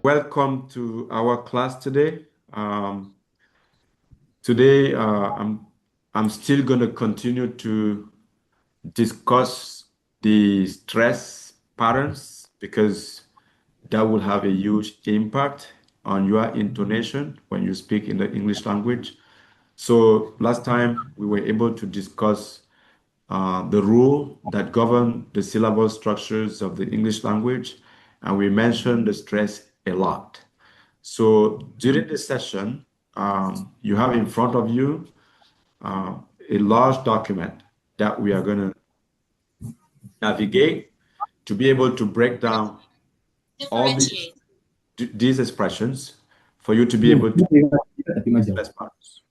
Welcome to our class today. Today, I'm still going to continue to discuss the stress patterns because that will have a huge impact on your intonation when you speak in the English language. So last time we were able to discuss the rule that govern the syllable structures of the English language, and we mentioned the stress a lot. So during this session, you have in front of you a large document that we are going to navigate to be able to break down all these expressions for you to be able to express patterns.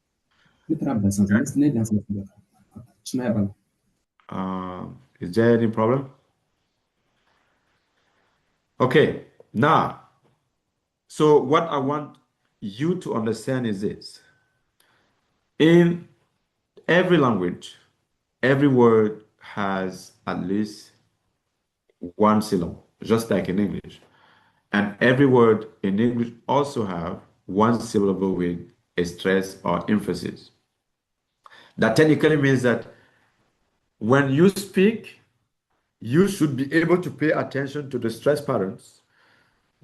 Is there any problem? Okay, now, so what I want you to understand is this. In every language, every word has at least one syllable, just like in English. And every word in English also have one syllable with a stress or emphasis. That technically means that when you speak, you should be able to pay attention to the stress patterns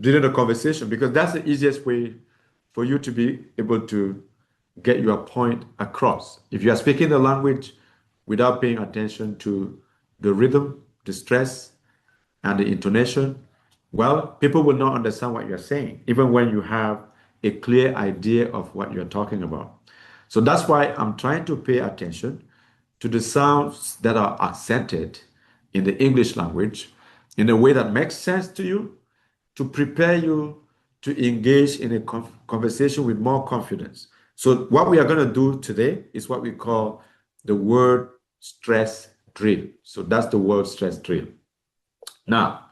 during the conversation because that's the easiest way for you to be able to get your point across. If you are speaking the language without paying attention to the rhythm, the stress, and the intonation, well, people will not understand what you're saying, even when you have a clear idea of what you're talking about. So that's why I'm trying to pay attention to the sounds that are accented in the English language in a way that makes sense to you to prepare you to engage in a conversation with more confidence. So what we are going to do today is what we call the word stress drill. So that's the word stress drill. Now,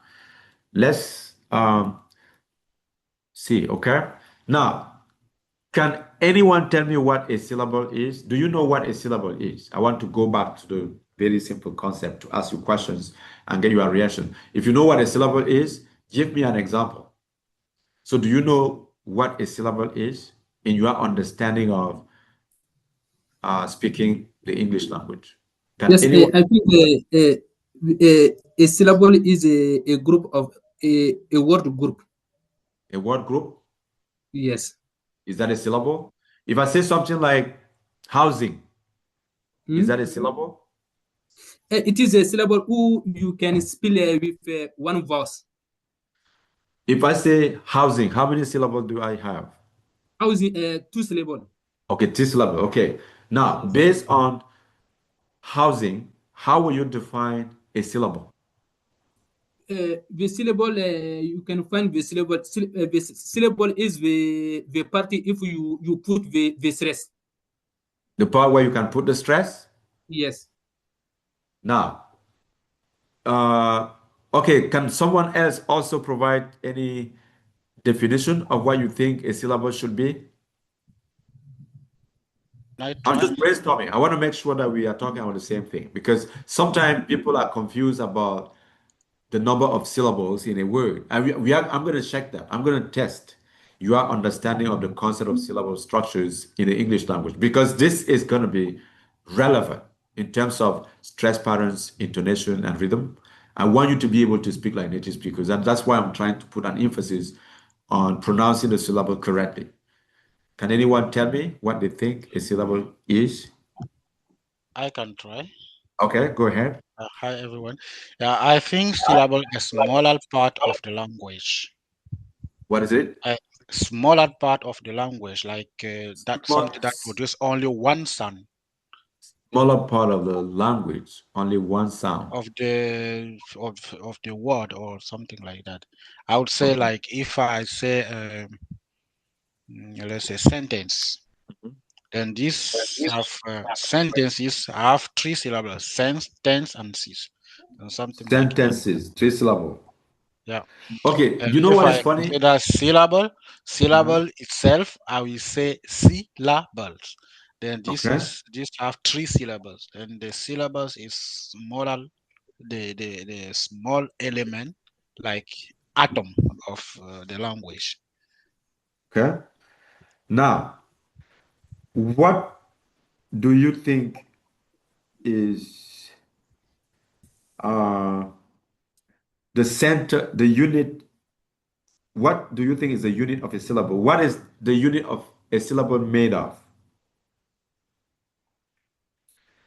let's see, okay? Now, can anyone tell me what a syllable is? Do you know what a syllable is? I want to go back to the very simple concept to ask you questions and get your reaction. If you know what a syllable is, give me an example. So do you know what a syllable is in your understanding of speaking the English language? Can Yes, anyone, I think a syllable is a group of a word group. a word group, Yes. is that a syllable? If I say something like housing, is Hmm? that a syllable? It is a syllable who you can spell with one verse. If I say housing, how many syllables do I have? How is it two syllable? Okay, three syllable. Okay. Now, Yes. based on housing, how will you define a syllable? The syllable you can find the syllable. The syllable is the party if you put the stress. The part where you can put the stress? Yes. Now, uh, okay, can someone else also provide any definition of what you think a syllable should be? I I'm try. just brainstorming. I want to make sure that we are talking about the same thing because sometimes people are confused about the number of syllables in a word. And I'm going to check that. I'm going to test your understanding of the concept of syllable structures in the English language because this is going to be relevant in terms of stress patterns, intonation, and rhythm. I want you to be able to speak like native speakers. And that's why I'm trying to put an emphasis on pronouncing the syllable correctly. Can anyone tell me what they think a syllable is? I can try. Okay, go ahead. Hi everyone. Yeah, I think syllable is a smaller part of the language. What is it? A smaller part of the language, like that Small, something that produce only one sound smaller part of the language, only one sound. of the word or something like that. I would say Okay. like if I say let's say sentence, then these have sentences have three syllables: sense, tense, and sis, and something like that. Sentences, three syllable. Yeah. Okay, And you know if what I is funny? consider Uh-huh. syllable itself, I will say syllables. Then Okay. this have three syllables, and the syllables is smaller, the small element like atom of the language. Okay. Now, what do you think is the center, the unit? What do you think is the unit of a syllable? What is the unit of a syllable made of?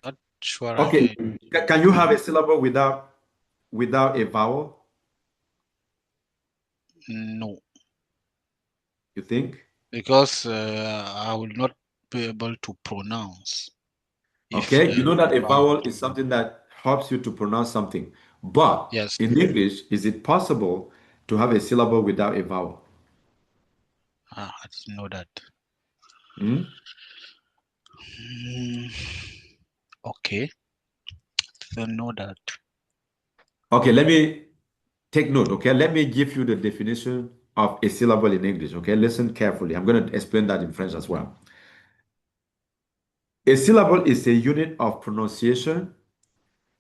Not sure Okay, again. can you have a syllable without a vowel? No, You think? because I will not be able to pronounce. If Okay, you know that a vowel- vowel is something that helps you to pronounce something. But Yes, in English, is it possible to have a syllable without a vowel? I didn't know that. Hmm? Mm, okay, didn't know that. Okay, let me take note. Okay, let me give you the definition of a syllable in English. Okay, listen carefully. I'm going to explain that in French as well. A syllable is a unit of pronunciation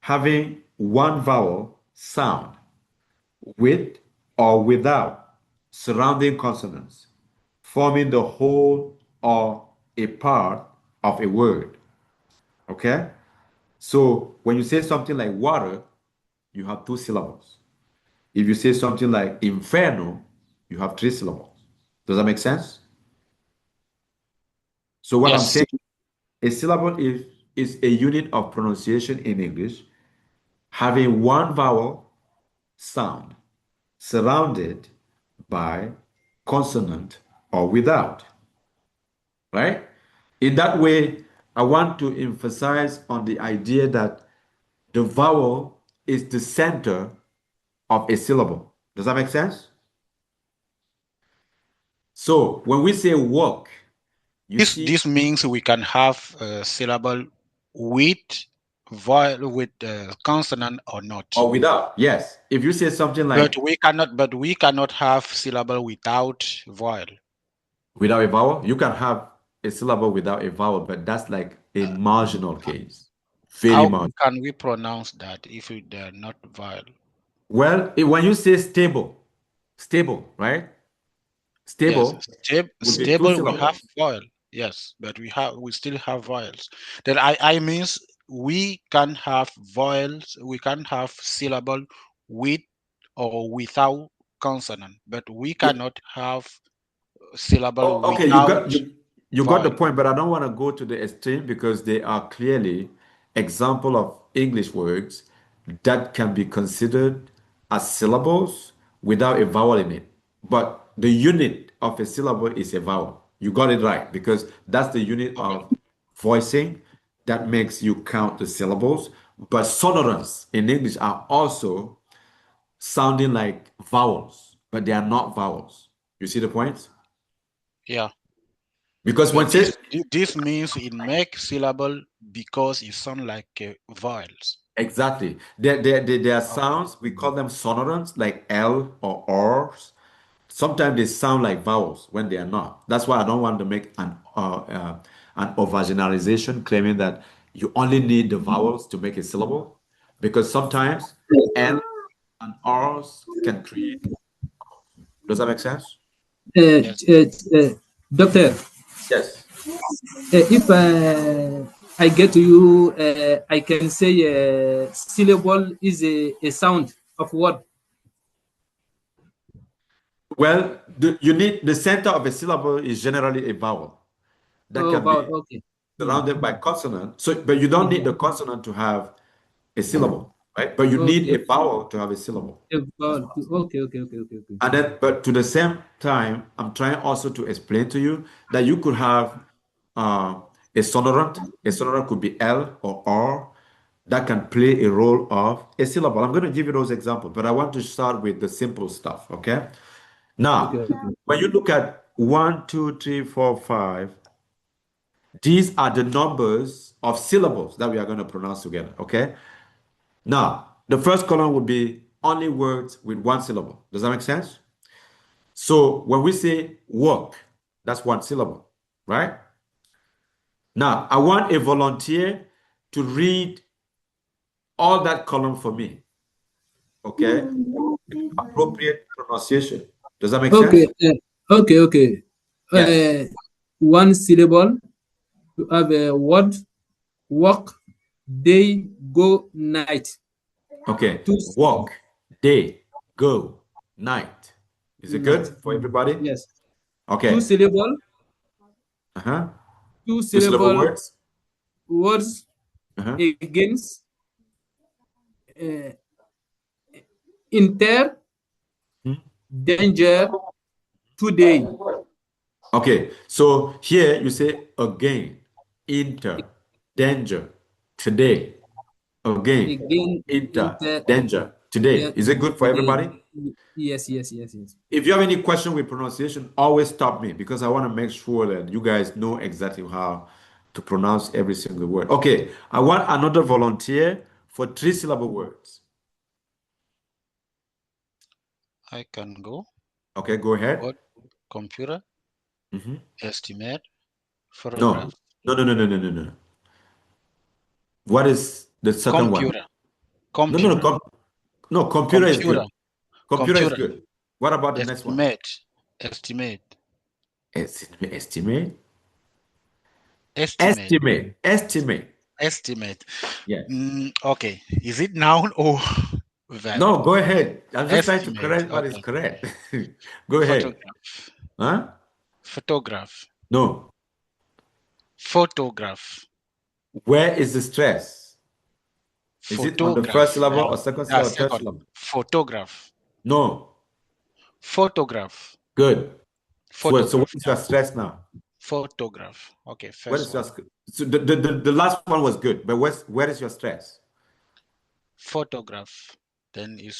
having one vowel sound with or without surrounding consonants, forming the whole or a part of a word. Okay? So when you say something like water, you have two syllables. If you say something like inferno, you have three syllables. Does that make sense? So what I'm Yes, saying, a syllable is a unit of pronunciation in English having one vowel sound surrounded by consonant or without, right? In that way, I want to emphasize on the idea that the vowel is the center of a syllable. Does that make sense? So when we say walk, you see, this means we can have a syllable with vowel with consonant or not. or without, yes. If you say something like But we cannot have syllable without vowel. without a vowel, you can have a syllable without a vowel, but that's like a marginal case. Very How marginal. can we pronounce that if they're not vowel? Well, when you say stable, right? Yes, Stable would be two stable we have syllables. vowel. Yes, but we still have vowels. Then I means we can have vowels, we can have syllable with or without consonant, but we Yeah. cannot have syllable Oh, okay, without you got the vowel. point, but I don't want to go to the extreme because they are clearly example of English words that can be considered as syllables without a vowel in it. But the unit of a syllable is a vowel. You got it right because that's the unit Okay. of voicing that makes you count the syllables. But sonorants in English are also sounding like vowels, but they are not vowels. You see the point? Yeah. Because when But say this means it makes syllable because it sound like vowels. exactly, there are Okay. sounds we call them sonorants like L or R's. Sometimes they sound like vowels when they are not. That's why I don't want to make an overgeneralization claiming that you only need the vowels to make a syllable, because sometimes L and R's can create. Does that make sense? Yes. Doctor, Yes. if I get to you, I can say syllable is a sound of word. Well, you need the center of a syllable is generally a vowel that Oh, can be about okay. surrounded by consonant. So, but you don't need the consonant to have a syllable, right? But you need Okay. a vowel to have a syllable. That's what I'm saying. Okay. And then, but to the same time, I'm trying also to explain to you that you could have uh, a sonorant. A sonorant could be L or R that can play a role of a syllable. I'm going to give you those examples, but I want to start with the simple stuff, okay? Now, Okay. when you look at 1, 2, 3, 4, 5, these are the numbers of syllables that we are going to pronounce together, okay? Now, the first column would be only words with one syllable. Does that make sense? So when we say work, that's one syllable, right? Now, I want a volunteer to read all that column for me, okay? Appropriate pronunciation. Does that make Okay. sense? Okay. Yes. One syllable. You have a word, walk, day, go, night. Okay. Two Walk, day, go, night. Is it night. good for everybody? Yes. Okay. Two syllable. Uh-huh. Two Two syllable syllable words. words Uh-huh. against inter Hmm. danger today. Okay. So here you say again, inter, danger, today. Again, Again, inter, inter danger, today. then Is it good for today. everybody? Yes, yes, yes, yes. If you have any question with pronunciation, always stop me because I want to make sure that you guys know exactly how to pronounce every single word. Okay, I want another volunteer for 3-syllable words. I can go. Okay, go ahead. What? Computer, Mhm. estimate, No, photograph. no. What is the second one? Computer, No, no, no. computer, No, computer is computer, good. Computer is computer, good. What about the next one? estimate, Estimate. estimate, Estimate. estimate. Yes. Okay, is it noun or verb? No, go ahead. I'm just trying to Estimate. correct what is Okay. correct. Go ahead. Photograph, Huh? photograph, No. photograph, Where is the stress? Is it on the first photograph. syllable or second syllable or third Second, syllable? photograph, No. photograph, Good. So what photograph. is your stress now? Photograph. Okay, What first is your one. so the last one was good, but where is your stress? Photograph. Then is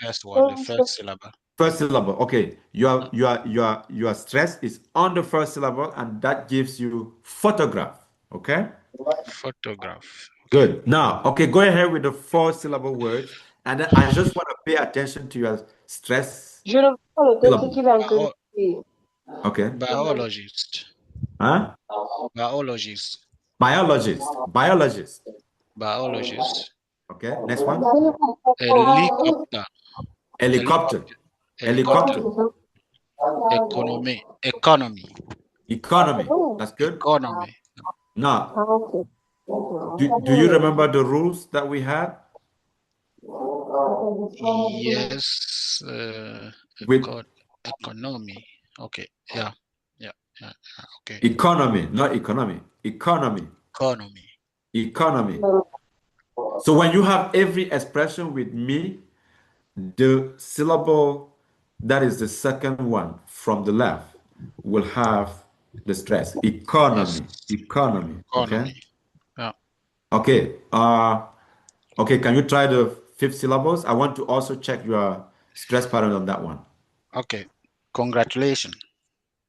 first one, the first syllable. First syllable. Okay. Your stress is on the first syllable, and that gives you photograph. Okay? Photograph. Okay. Good. Now, okay, go ahead with the 4-syllable words, and then I just want to pay attention to your stress Je le vois, le petit qui syllable. va inculquer. Okay. Biologist. Huh? Biologist. Biologist. Biologist. Biologist. Okay. Next one. Helicopter. Helicopter. Helicopter. Helicopter. Economy. Economy. Economy. That's good. Economy. Now, do you remember the rules that we had Yes. with Economy. Okay. Yeah. Okay. economy, not economy. Economy. Economy. Economy. So when you have every expression with me, the syllable that is the second one from the left will have the stress. Economy. Yes. Economy. Okay. Economy. Yeah. Okay. Okay, can you try the 5 syllables? I want to also check your stress pattern on that one. Okay. Congratulations.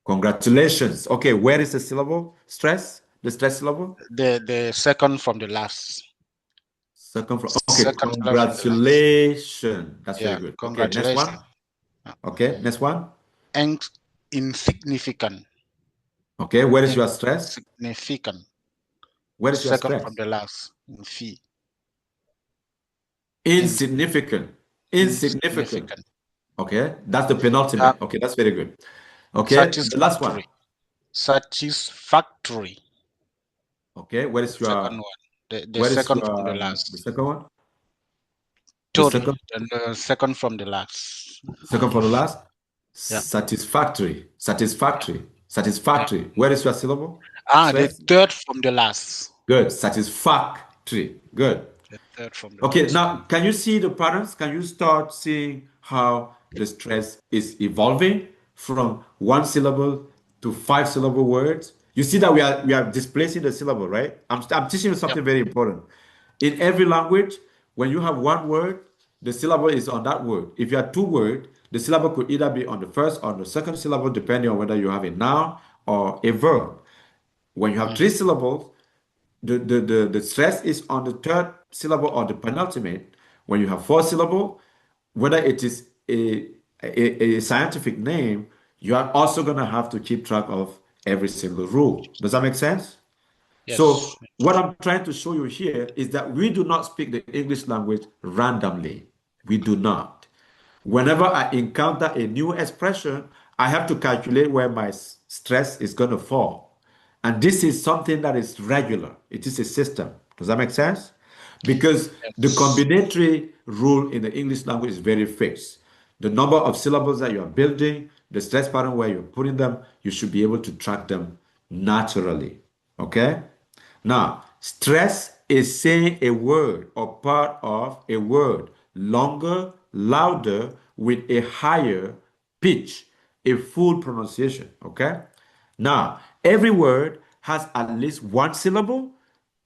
Congratulations. Okay, where is the syllable? Stress? The stress syllable? The second from the last. Second from okay, Second syllable from the last. congratulations. That's very Yeah. good. Okay, next Congratulations. one. Okay, next one. And insignificant. Okay, where is your stress? Significant. Where is your Second stress? from the last. Fee. Insignificant. Insignificant. Okay, that's the penultimate. Okay, that's very good. Okay, the last one. Satisfactory. Okay, where is your second one? The where is second your from the last. the second one? The Tory. second And the second from the last. second from the last? Yeah. Satisfactory. Satisfactory. Satisfactory. Where is your syllable? The Stress? third from the last. Good. Satisfactory. Good. The third from the Okay, last. now can you see the patterns? Can you start seeing how the stress is evolving from 1 syllable to 5-syllable words? You see that we are displacing the syllable, right? I'm teaching you something very important. In every language, when you have one word, the syllable is on that word. If you have 2 words, the syllable could either be on the first or the second syllable, depending on whether you have a noun or a verb. When you have 3 syllables, the stress is on the third syllable or the penultimate. When you have 4 syllable, whether it is a scientific name, you are also going to have to keep track of every single rule. Does that make sense? Yes. So what I'm trying to show you here is that we do not speak the English language randomly. We do not. Whenever I encounter a new expression, I have to calculate where my stress is going to fall. And this is something that is regular. It is a system. Does that make sense? Because the Yes. combinatory rule in the English language is very fixed. The number of syllables that you are building, the stress pattern where you're putting them, you should be able to track them naturally. Okay? Now, stress is saying a word or part of a word longer, louder, with a higher pitch, a full pronunciation. Okay? Now, every word has at least one syllable,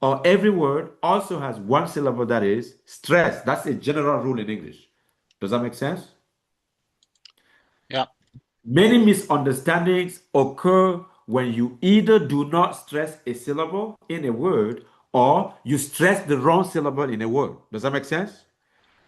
or every word also has one syllable that is stress. That's a general rule in English. Does that make sense? Yeah. Many misunderstandings occur when you either do not stress a syllable in a word or you stress the wrong syllable in a word. Does that make sense?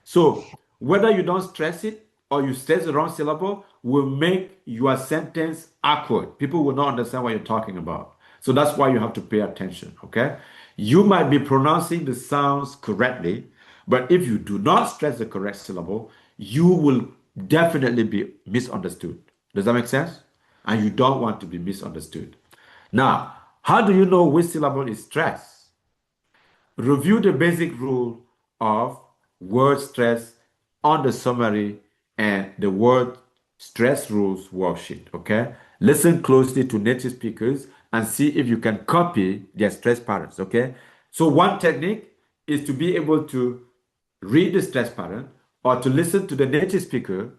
So, whether you don't stress it or you stress the wrong syllable will make your sentence awkward. People will not understand what you're talking about. So, that's why you have to pay attention, okay? You might be pronouncing the sounds correctly, but if you do not stress the correct syllable, you will definitely be misunderstood. Does that make sense? And you don't want to be misunderstood. Now, how do you know which syllable is stressed? Review the basic rule of word stress on the summary and the word stress rules worksheet. Okay, listen closely to native speakers and see if you can copy their stress patterns. Okay, so one technique is to be able to read the stress pattern or to listen to the native speaker,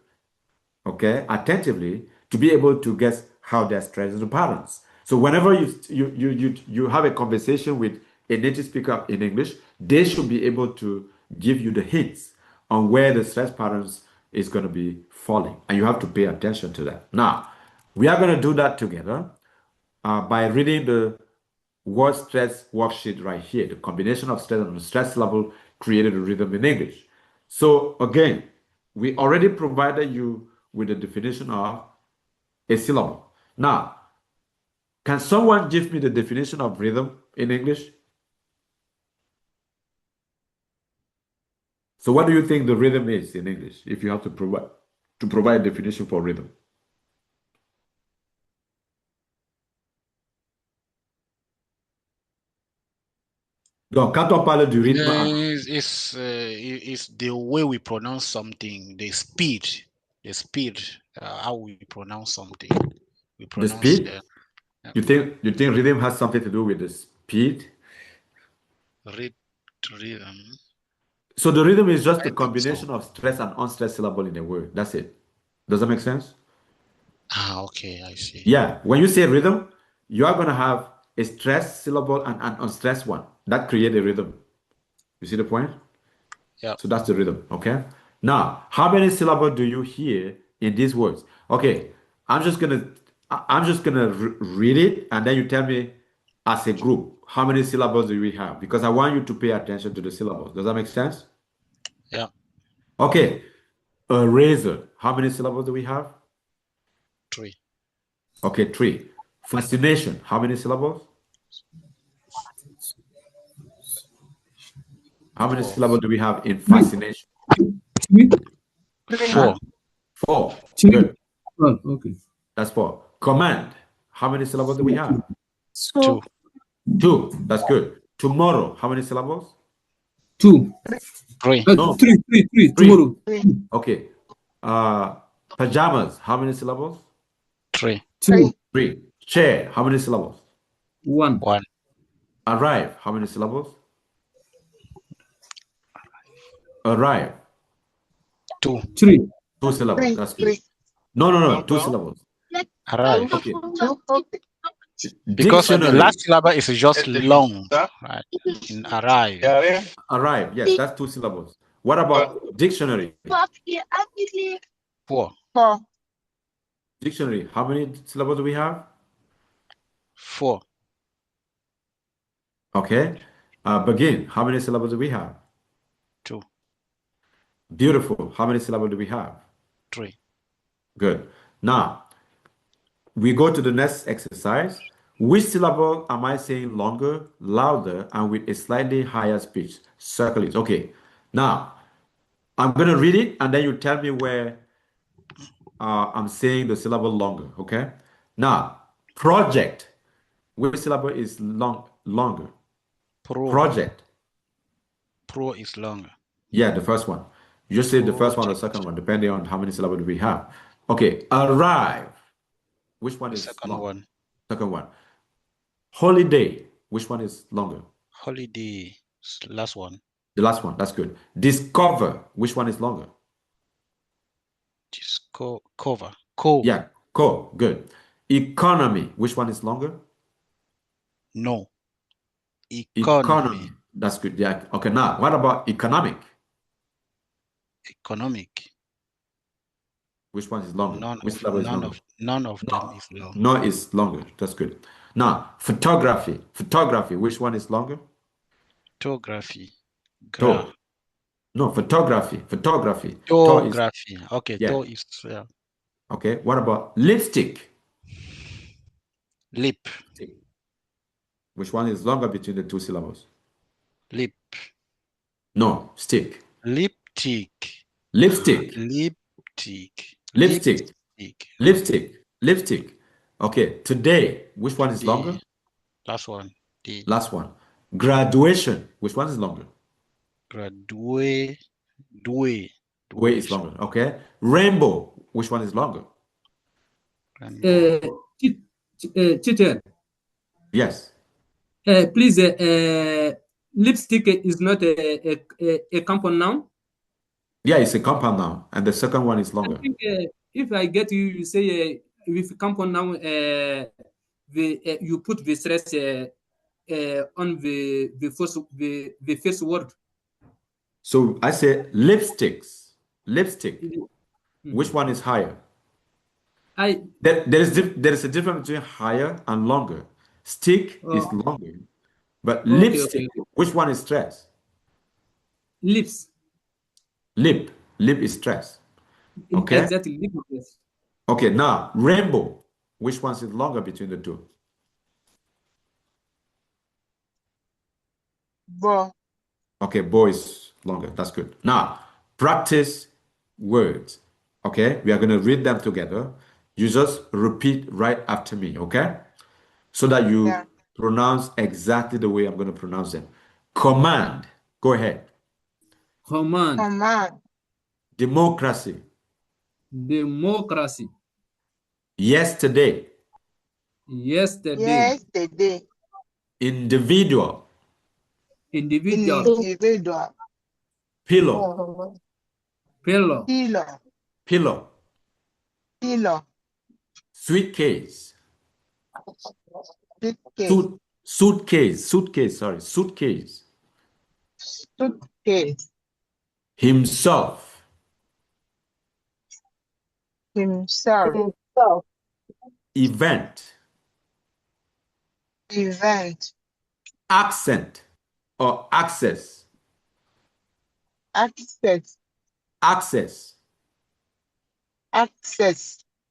okay, attentively to be able to guess how they're stressing the patterns. So whenever you have a conversation with a native speaker in English, they should be able to give you the hints on where the stress patterns is going to be falling, and you have to pay attention to that. Now, we are going to do that together by reading the word stress worksheet right here. The combination of stress and stress level created a rhythm in English. So again, we already provided you with the definition of a syllable. Now, can someone give me the definition of rhythm in English? So what do you think the rhythm is in English if you have to provide a definition for rhythm? Donc, quand on parle du rythme, It's the way we pronounce something, the speed, how we pronounce something. We the pronounce speed, you think rhythm has something to do with the speed? rhythm. So the rhythm is just I the think so. combination of stress and unstressed syllable in a word. That's it. Does that make sense? Okay, I see. Yeah. When you say rhythm, you are going to have a stressed syllable and an unstressed one. That create a rhythm. You see the point? Yeah. So that's the rhythm. Okay. Now, how many syllables do you hear in these words? Okay. I'm just gonna read it, and then you tell me as a group how many syllables do we have, because I want you to pay attention to the syllables. Does that make sense? Yeah. Okay. A razor. How many syllables do we have? 3. Okay, 3. Fascination. How many syllables? How many 4. syllables do we have in fascination? 3, 4. 4. 3. Good. Oh, okay. That's 4. Command. How many syllables do we have? 2. 2. That's good. Tomorrow. How many syllables? 2. 3. No. 3, 3, 3. 3. Tomorrow. Okay. Pajamas. How many syllables? 3. 2. 3. Chair. How many syllables? 1. 1. Arrive. How many syllables? Arrive. 2. 3. 2 syllables. That's good. No. 2 syllables. Arrive. Okay. Because the Dictionary. last syllable is just long, right? In arrive. Arrive. Yes, that's 2 syllables. What about dictionary? 4. Dictionary. How many syllables do we have? 4. Okay. Begin. How many syllables do we have? 2. Beautiful. How many syllables do we have? 3. Good. Now, we go to the next exercise. Which syllable am I saying longer, louder, and with a slightly higher pitch? Circle it. Okay. Now, I'm going to read it, and then you tell me where I'm saying the syllable longer, okay? Now, project, which syllable is longer? Pro. Project. Pro is longer. Yeah, the first one. You just say the first one or the second one, depending on how many syllables we have. Okay, arrive. Which one The is second long? one. Second one. Holiday. Which one is longer? Holiday. Last one. The last one. That's good. Discover. Which one is longer? Cover. Co. Yeah, good. Economy. Which one is longer? No. Economy. That's good. Yeah. Okay. Now, what about economic? Economic. Which one is longer? None Which of level is none longer? of none of them is long. No is longer. That's good. Now, photography. Photography. Which one is longer? Photography. To. No, photography. Photography. To is Photography. Okay. yeah. To is Okay. What about lipstick? lip. Which one is longer between the two syllables? Lip. No, stick. Lipstick. Lipstick. Lipstick. Lipstick. Lipstick. Lipstick. Okay. Today. Which one is longer? Last one. The Last one. Graduation. Which one is longer? graduate. Way is longer. Okay. Rainbow. Which one is longer? Teacher, Yes. please, lipstick is not a compound noun. Yeah, it's a compound noun, and the second one is I longer. think if I get you, you say with compound noun, you put the stress on the first word. So I say lipsticks. Lipstick. Which one is higher? There is a difference between higher and longer. Stick is longer, but lipstick. Okay. Which one is stress? Lips. Lip is stress. Okay. Exactly. Lip, yes. Okay. Now rainbow. Which one is longer between the two? Bo. Okay, boy is longer. That's good. Now, practice words. Okay, we are going to read them together. You just repeat right after me, okay? So that you pronounce exactly the way I'm going to pronounce them. Command. Go ahead. Command. Democracy. Democracy. Yesterday. Individual. Pillow. Suitcase. Suitcase. Himself. Event. Accent or access.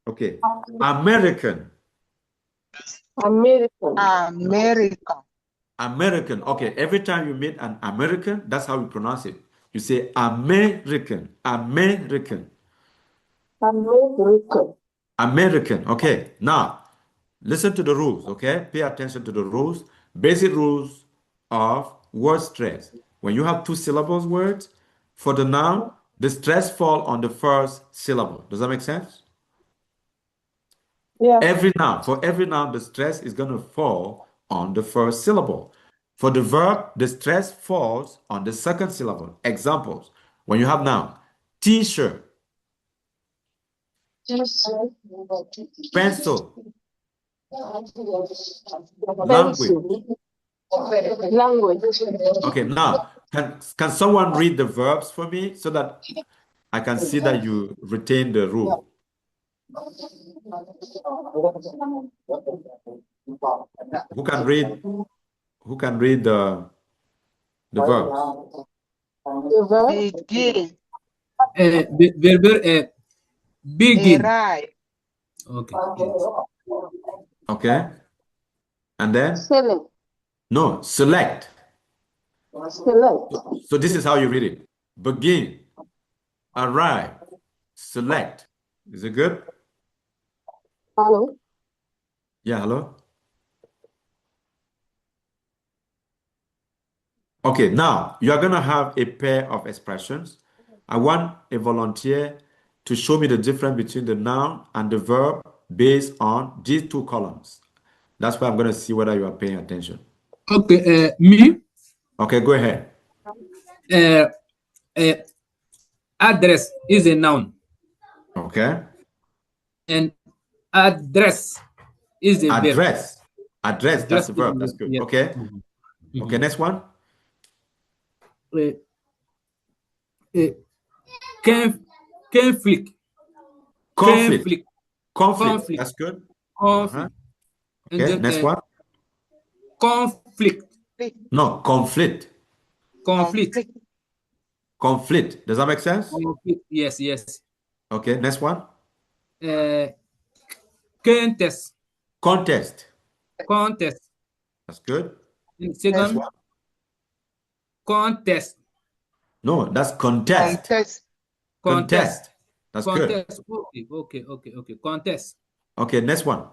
Okay. American. Okay. Every time you meet an American, that's how we pronounce it. You say American. Okay. Now, listen to the rules, okay? Pay attention to the rules. Basic rules of word stress. When you have two syllables words, for the noun, the stress fall on the first syllable. Does that make sense? Yeah. For every noun, the stress is going to fall on the first syllable. For the verb, the stress falls on the second syllable. Examples. When you have noun, t-shirt, pencil, language. Okay, now, can someone read the verbs for me so that I can see that you retain the rule? Who can read the verbs? Begin. Okay. Okay. And then? Select. No, select. So this is how you read it. Begin, arrive, select, Is it good? Hello. Yeah, hello? Okay, now you are going to have a pair of expressions. I want a volunteer to show me the difference between the noun and the verb based on these two columns. That's why I'm going to see whether you are paying attention. Okay, me, Okay, go ahead. uh, uh, address is a noun, Okay. and address is a verb. Address. Address, that's Address the is a verb. That's verb. good. Yes. Okay. Okay, next one. Uh, uh, conf- conflict, Conflict. conflict, Conflict. conflict, That's good. conflict, and Okay, then next one. conflict, No, conflict. conflict, Conflict. Does that make sense? conflict. Yes, yes. Okay, next one. Uh, contest, Contest. contest. That's good. And Next second, one. contest, No, that's contest. contest, Contest. That's good. contest. Okay. Contest, Okay, next one.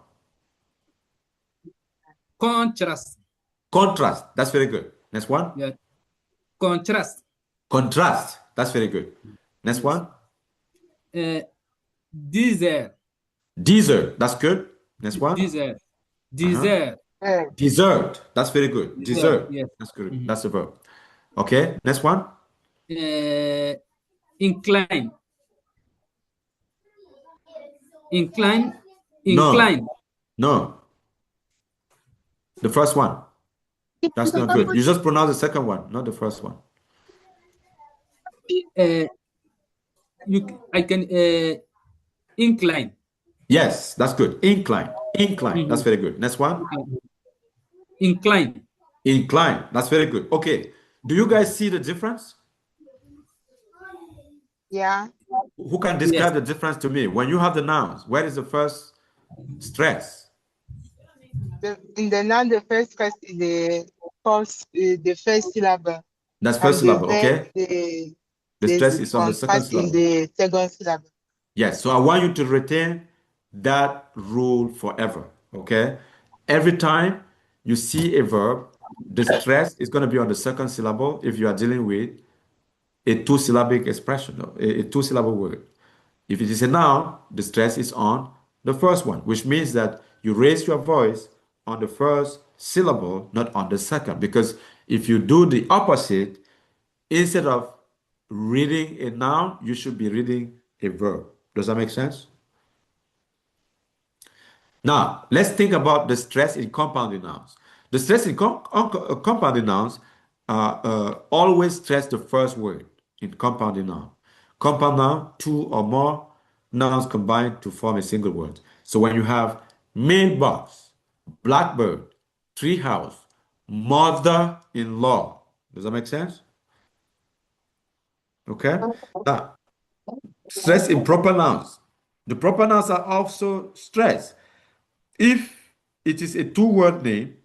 contrast. Contrast. That's very good. Next one. Yeah, contrast. Contrast. That's very good. Next one. Desire, Desert. That's good. Next one. desire, desire, Desert. That's very good. desire. Desert. Yes. That's good. That's the verb. Okay, next one. Incline, incline, No, incline. no. The first one. That's not good. You just pronounce the second one, not the first one. I can incline, Yes, that's good. Incline. Incline. That's very good. Next one. incline. Incline. That's very good. Okay. Do you guys see the difference? Yeah. Who can describe the difference to me? When you have the nouns, where is the first stress? In the noun, the first stress is the first syllable. That's And first the syllable, verb, okay? the The stress is on the second contrast in syllable. the second syllable. Yes, so I want you to retain that rule forever, okay? Every time you see a verb, the stress is going to be on the second syllable if you are dealing with a two-syllabic expression, a two-syllable word. If it is a noun, the stress is on the first one, which means that you raise your voice on the first syllable, not on the second. Because if you do the opposite, instead of reading a noun, you should be reading a verb. Does that make sense? Now, let's think about the stress in compounding nouns. The stress in compounding nouns always stress the first word in compounding noun. Compound noun, two or more nouns combined to form a single word. So when you have mailbox, blackbird, treehouse, mother-in-law, does that make sense? Okay. Now, stress in proper nouns. The proper nouns are also stressed. If it is a two-word name,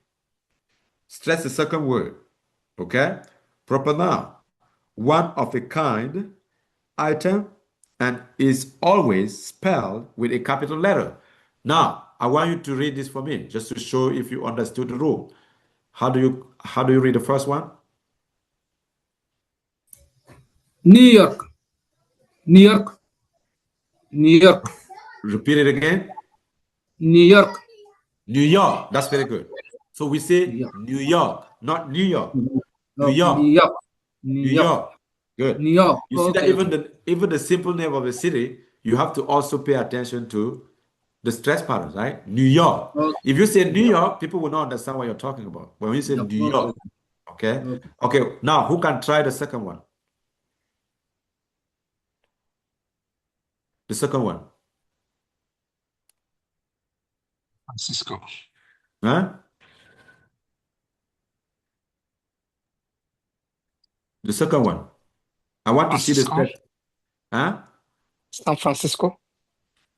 stress the second word. Okay? Proper noun. One of a kind, item, and is always spelled with a capital letter. Now, I want you to read this for me, just to show if you understood the rule. How do you read the first one? New York, New York, New York, Repeat it again. New York, New York. That's very good. So we say New York. New York, not New York. New New York. York, New New York, York. Good. New York. You see that Okay. even the simple name of the city, you have to also pay attention to the stress patterns, right? New York. Okay. If you say New York, people will not understand what you're talking about. But when you say New York, okay? Okay, now who can try the second one? The second one. Francisco. Huh? The second one. I want to see the Francisco. stress. Huh? San Francisco.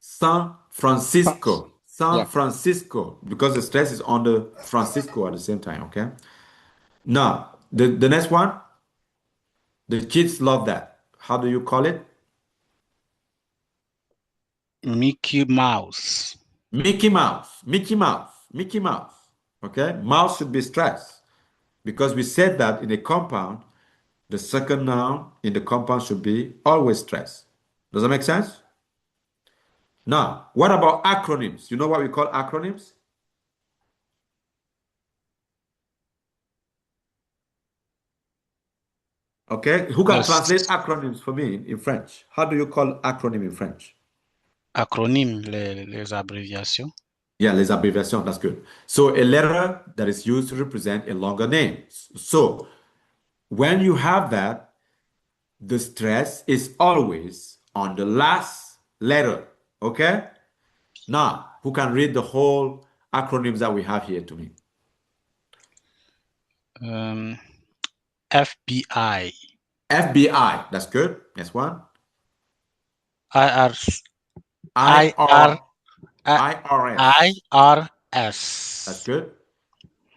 San Francisco. San Yeah. Francisco. Because the stress is on the Francisco at the same time, okay? Now, the next one, the kids love that. How do you call it? Mickey Mouse. Mickey Mouse, Mickey Mouse, Mickey Mouse. Okay, mouse should be stressed because we said that in a compound, the second noun in the compound should be always stressed. Does that make sense? Now, what about acronyms? You know what we call acronyms? Okay, who can Yes. translate acronyms for me in French? How do you call acronym in French? Acronyme, les abréviations. Yeah, les abbreviations, that's good. So a letter that is used to represent a longer name. So when you have that, the stress is always on the last letter. Okay? Now, who can read the whole acronyms that we have here to me? FBI. FBI, that's good. Next one. IR, IR, IRS. IRS. That's good.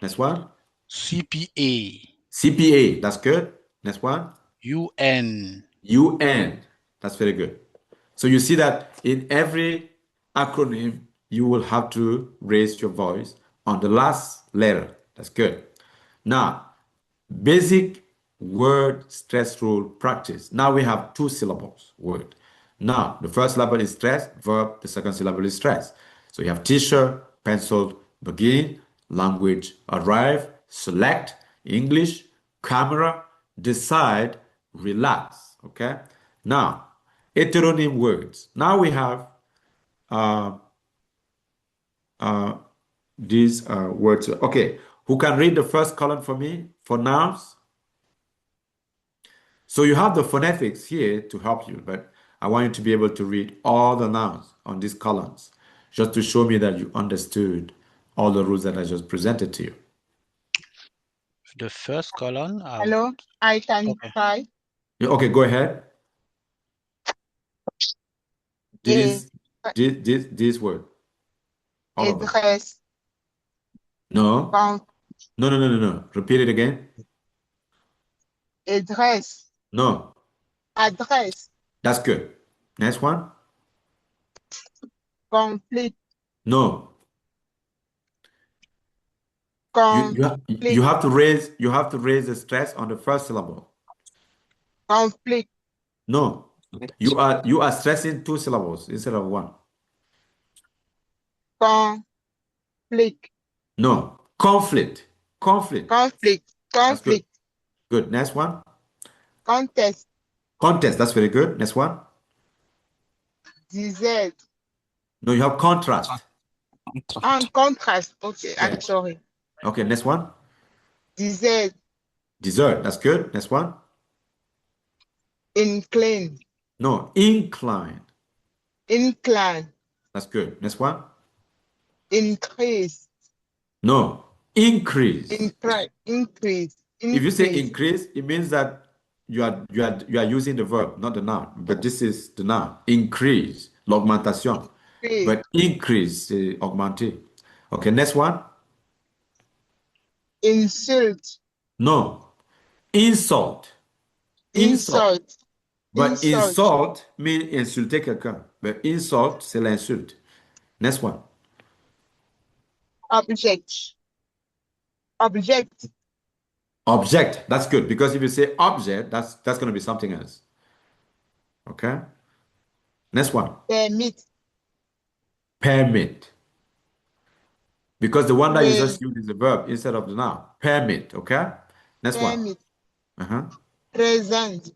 Next one. CPA. CPA, that's good. Next one. UN. UN, that's very good. So you see that in every acronym, you will have to raise your voice on the last letter. That's good. Now, basic word stress rule practice. Now we have 2 syllables word. Now, the first syllable is stress, verb, the second syllable is stress. So you have teacher, pencil, begin, language, arrive, select, English, camera, decide, relax. Okay? Now, heteronym words. Now we have these words. Okay, who can read the first column for me for nouns? So you have the phonetics here to help you, but I want you to be able to read all the nouns on these columns, just to show me that you understood all the rules that I just presented to you. The first column. Hello, I can Okay. try. Yeah, okay, go ahead. This word. All of them. Address, No, con- no. Repeat it again. address, No, address, that's good. Next one. conflict, No, you have to raise the stress on the first syllable. conflict, No, you are stressing 2 syllables instead of 1. conflict, No, conflict. conflict, That's good. conflict, Good. Next one. contest, Contest. That's very good. Next one. desert, No, you have contrast. and contrast. Okay, I'm Yeah. sorry. Okay. Next one. Desert, Dessert. That's good. Next one. incline, No, incline. incline, That's good. Next one. increase, No, increase. increase. If you say increase, it means that you are using the verb, not the noun. But this is the noun. Increase, l'augmentation. Increase. But increase, augmenter. Okay, next one. Insult, No, insult. insult, But insult. insult means insulter quelqu'un. But insult, c'est l'insulte. Next one. Object, object, Object. That's good because if you say object, that's going to be something else. Okay. Next one. permit, Permit. Because the one that you Well- just used is a verb instead of the noun. Permit. Okay. Next one. permit, Uh-huh. present,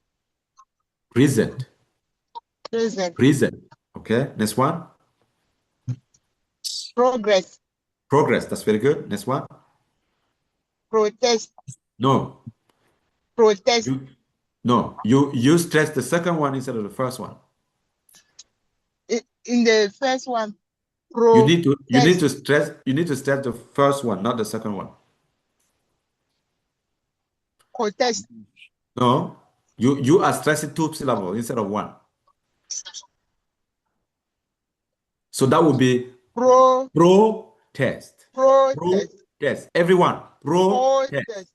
Present. present, Present. Okay. Next one. progress, Progress. That's very good. Next one. protest, No. protest, You stress the second one instead of the first one. in the first one, You need to stress the first one, not the second one. protest, No. You are stressing 2 syllables instead of 1. So that would be protest. protest, Protest. Everyone. Protest. protest.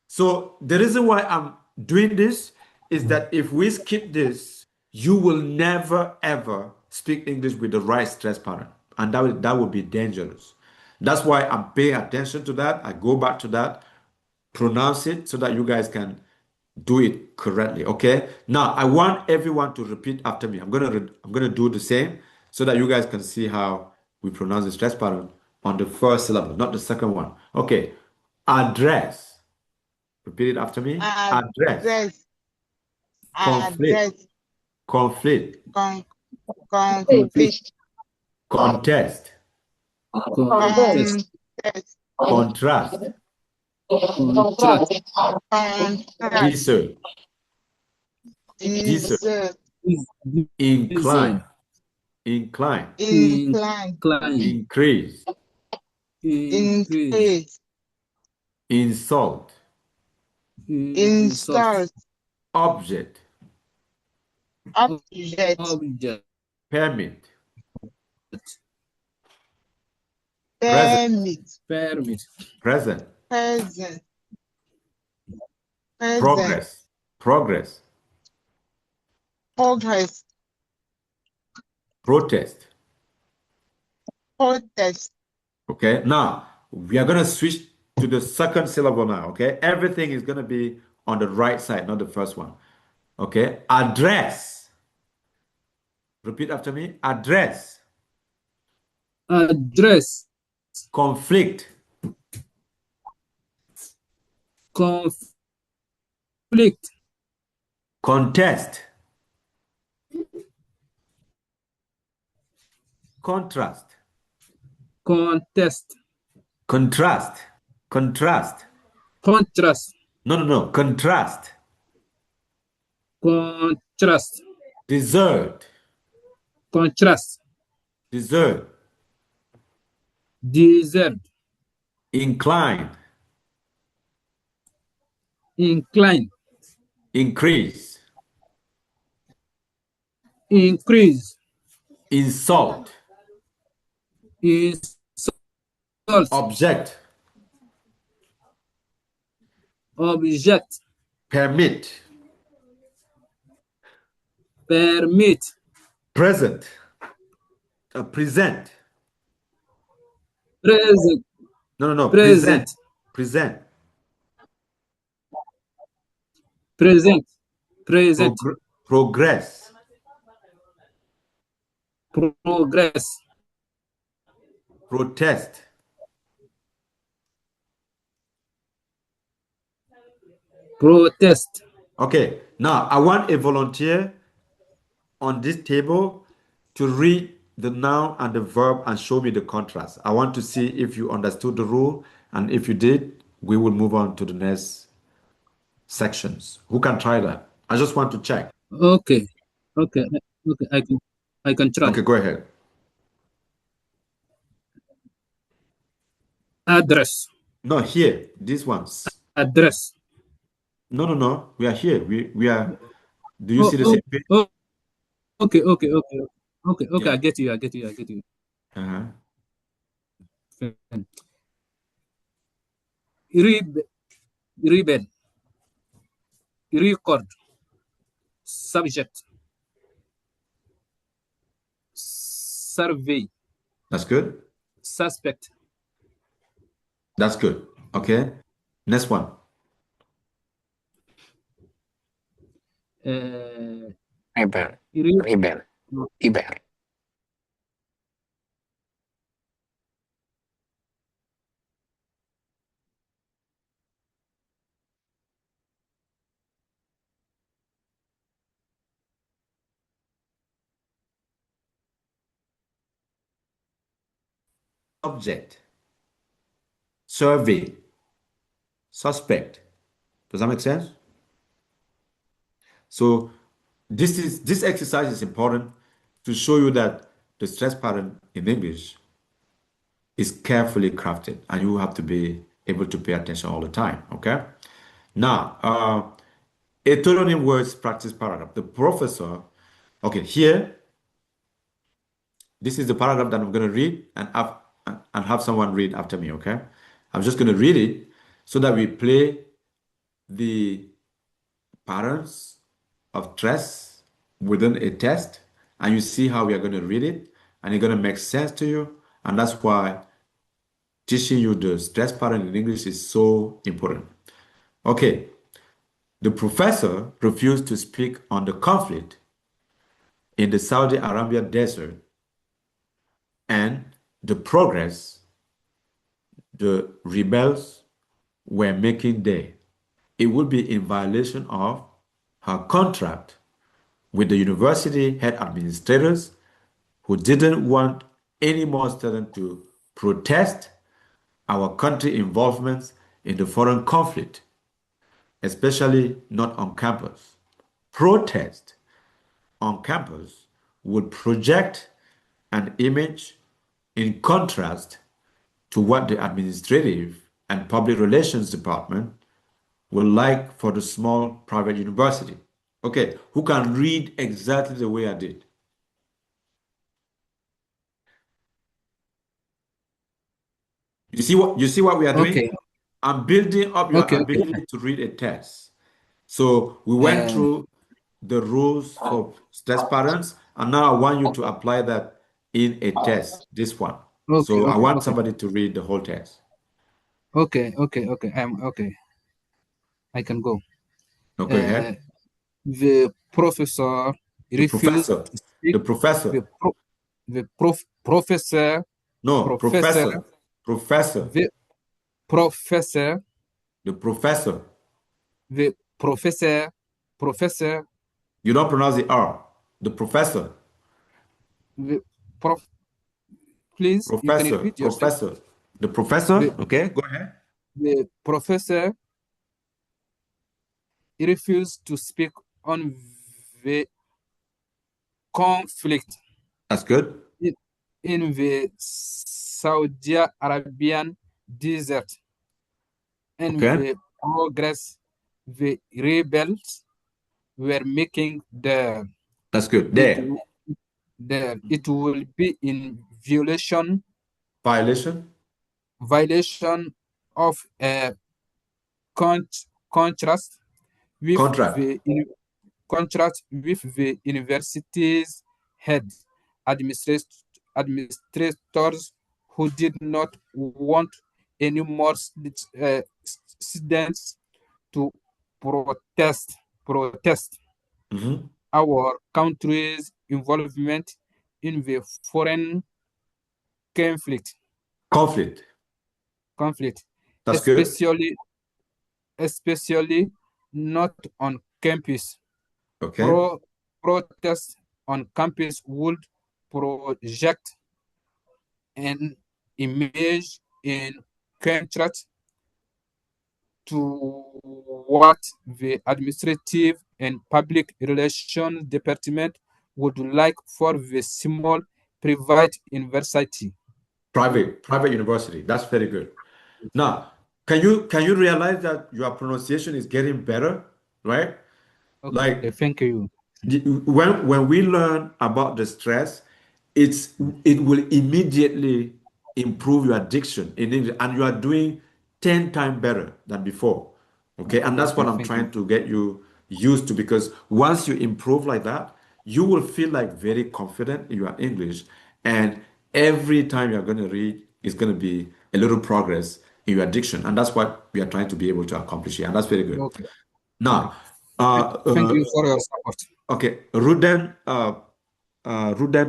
So the reason why I'm doing this is that if we skip this, you will never ever speak English with the right stress pattern, and that would be dangerous. That's why I'm paying attention to that. I go back to that, pronounce it so that you guys can do it correctly. Okay. Now I want everyone to repeat after me. I'm gonna do the same so that you guys can see how we pronounce the stress pattern on the first syllable, not the second one. Okay. Address. Repeat it after me. Address. Address. Conflict. Address. Conflict. Conflict. Contest. Contest. Contrast. Contrast. Contract. Desert. Desert. Incline. Incline. Incline. Increase. Increase. Insult. Insult. Object. Object. Permit. Permit. Permit. Present. Present. Progress. Progress. Progress. Protest. Protest. Okay. Now we are gonna switch to the second syllable now. Okay. Everything is gonna be on the right side, not the first one. Okay. Address. Repeat after me. Address. Address. Conflict. Conflict. Contest. Contrast. Contest. Contrast. Contrast. Contrast. No. Contrast. Contrast. Desert. Contrast. Desert. Desert. Incline. Incline. Increase. Increase. Insult. Insult. Object. Object. Permit. Permit. Present. Present. Present. No. Present. Present. Present. Present. Progress. Progress. Protest. Protest. Okay. Now I want a volunteer on this table to read the noun and the verb and show me the contrast. I want to see if you understood the rule, and if you did, we will move on to the next sections. Who can try that? I just want to check. Okay. Okay. I can try. Okay, go ahead. Address. No, here, these ones. Address. No. We are here. We are. Do you see the same page? Okay. Yeah. I get you. Uh-huh. Rebel. Record. Subject. Survey. That's good. Suspect. That's good. Okay. Next one. Rebel. Re- Rebel. Rebel. Subject. Survey. Suspect. Does that make sense? So this exercise is important to show you that the stress pattern in English is carefully crafted, and you have to be able to pay attention all the time. Okay. Now, a total words practice paragraph. The professor. Okay, here. This is the paragraph that I'm going to read and have someone read after me. Okay. I'm just going to read it so that we play the patterns of stress within a test, and you see how we are going to read it, and it's going to make sense to you. And that's why teaching you the stress pattern in English is so important. Okay, the professor refused to speak on the conflict in the Saudi Arabia desert and the progress the rebels were making there. It would be in violation of her contract with the university head administrators who didn't want any more students to protest our country involvement in the foreign conflict, especially not on campus. Protest on campus would project an image in contrast to what the administrative and public relations department would like for the small private university. Okay, who can read exactly the way I did? You see what we are doing? Okay. I'm building up your Okay. ability to read a test. So we went through the rules for stress patterns, and now I want you to apply that in a test, this one. So I want somebody to read the whole test. Okay. Okay. I can go. Okay, ahead. The professor The refused professor. to speak. The professor. Professor. No, professor. Professor. The professor. The professor. The professor. You don't pronounce the R. The professor. The prof. Please, you can Professor. repeat yourself. Professor. The professor. Okay, go ahead. The professor refused to speak on the conflict That's good. in the Saudi Arabian desert and Okay. the progress the rebels were making there. That's good. There. It will be in violation Violation. of a contract with Contract. the university's head administrators who did not want any more students to protest Mhm. our country's involvement in the foreign conflict. That's good. especially not on campus. Okay. Protests on campus would project an image in contrast to what the administrative and public relations department would like for the small private university. Private university. That's very good. Now, can you realize that your pronunciation is getting better, right? Okay, Like thank you. when we learn about the stress, it will immediately improve your diction in English, and you are doing 10 times better than before. Okay, and that's what I'm Thank trying to get you used to, because once you improve like that, you will feel like very confident in your English, and every time you're going to read, it's going to be a little progress in your diction, and that's what we are trying to be able to accomplish here, and that's very good. Okay. Now, Thank you for your support. okay, Ruden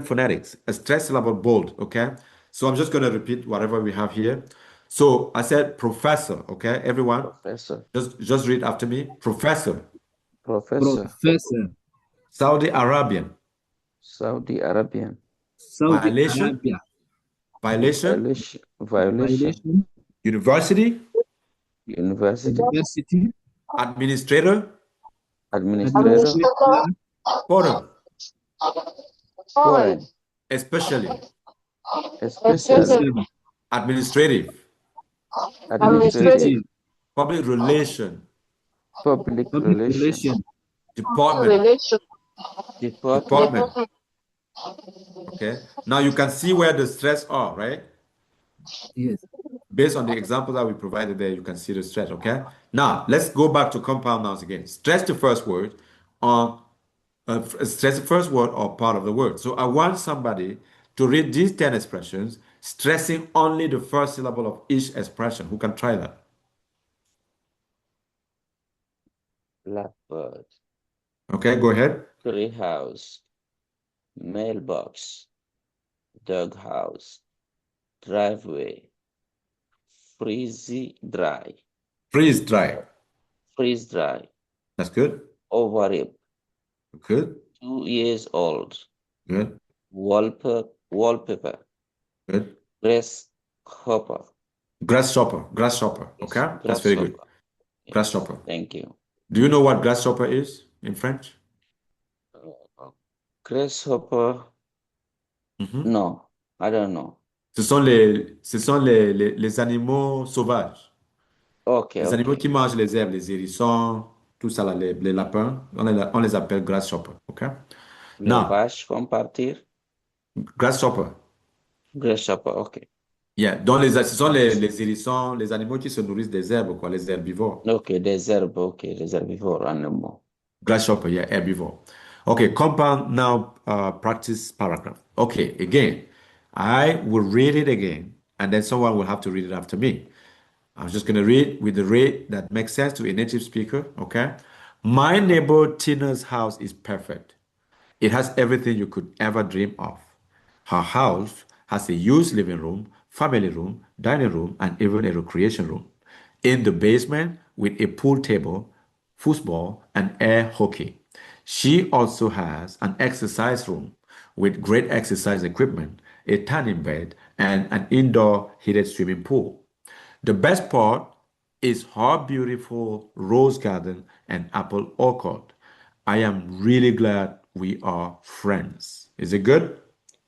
phonetics, a stress level bold, okay? So I'm just going to repeat whatever we have here. So I said professor, okay? Everyone, Professor. just read after me. Professor, Professor. Saudi Arabian, Saudi Arabian. violation, Violation. university, University. administrator, Administrator. foreign, Foreign. especially, Especially. administrative, Administrative. public relation, Public relation. department, Department. okay? Now you can see where the stress are, right? Yes. Based on the example that we provided there, you can see the stress, okay? Now, let's go back to compound nouns again. Stress the first word on stress the first word or part of the word. So I want somebody to read these 10 expressions, stressing only the first syllable of each expression. Who can try that? Blackbird, Okay, go ahead. treehouse, mailbox, doghouse, driveway, freeze dry, Freeze dry. freeze dry, That's good. overrip, Good. 2 years old, Good. wallpaper, Good. grasshopper, Grasshopper. Grasshopper. Okay, that's very good. grasshopper. Yes, Grasshopper. thank you. Do you know what grasshopper is in French? Grasshopper, Mhm. no, I don't know. Ce sont les animaux sauvages. Okay, Les animaux okay. qui mangent les herbes, les hérissons, tout ça, là, les lapins, on les appelle grasshopper. Okay? Les Now, vaches vont partir. grasshopper. Grasshopper, okay. Yeah. Ce sont les hérissons, les animaux qui se nourrissent des herbes, quoi, les herbivores. Okay, des herbivores animaux. Grasshopper, yeah, herbivore. Okay, compound now practice paragraph. Okay, again, I will read it again, and then someone will have to read it after me. I'm just going to read with the rate that makes sense to a native speaker, okay? My neighbor Tina's house is perfect. It has everything you could ever dream of. Her house has a huge living room, family room, dining room, and even a recreation room. In the basement, with a pool table, football, and air hockey. She also has an exercise room with great exercise equipment, a tanning bed, and an indoor heated swimming pool. The best part is her beautiful rose garden and apple orchard. I am really glad we are friends. Is it good?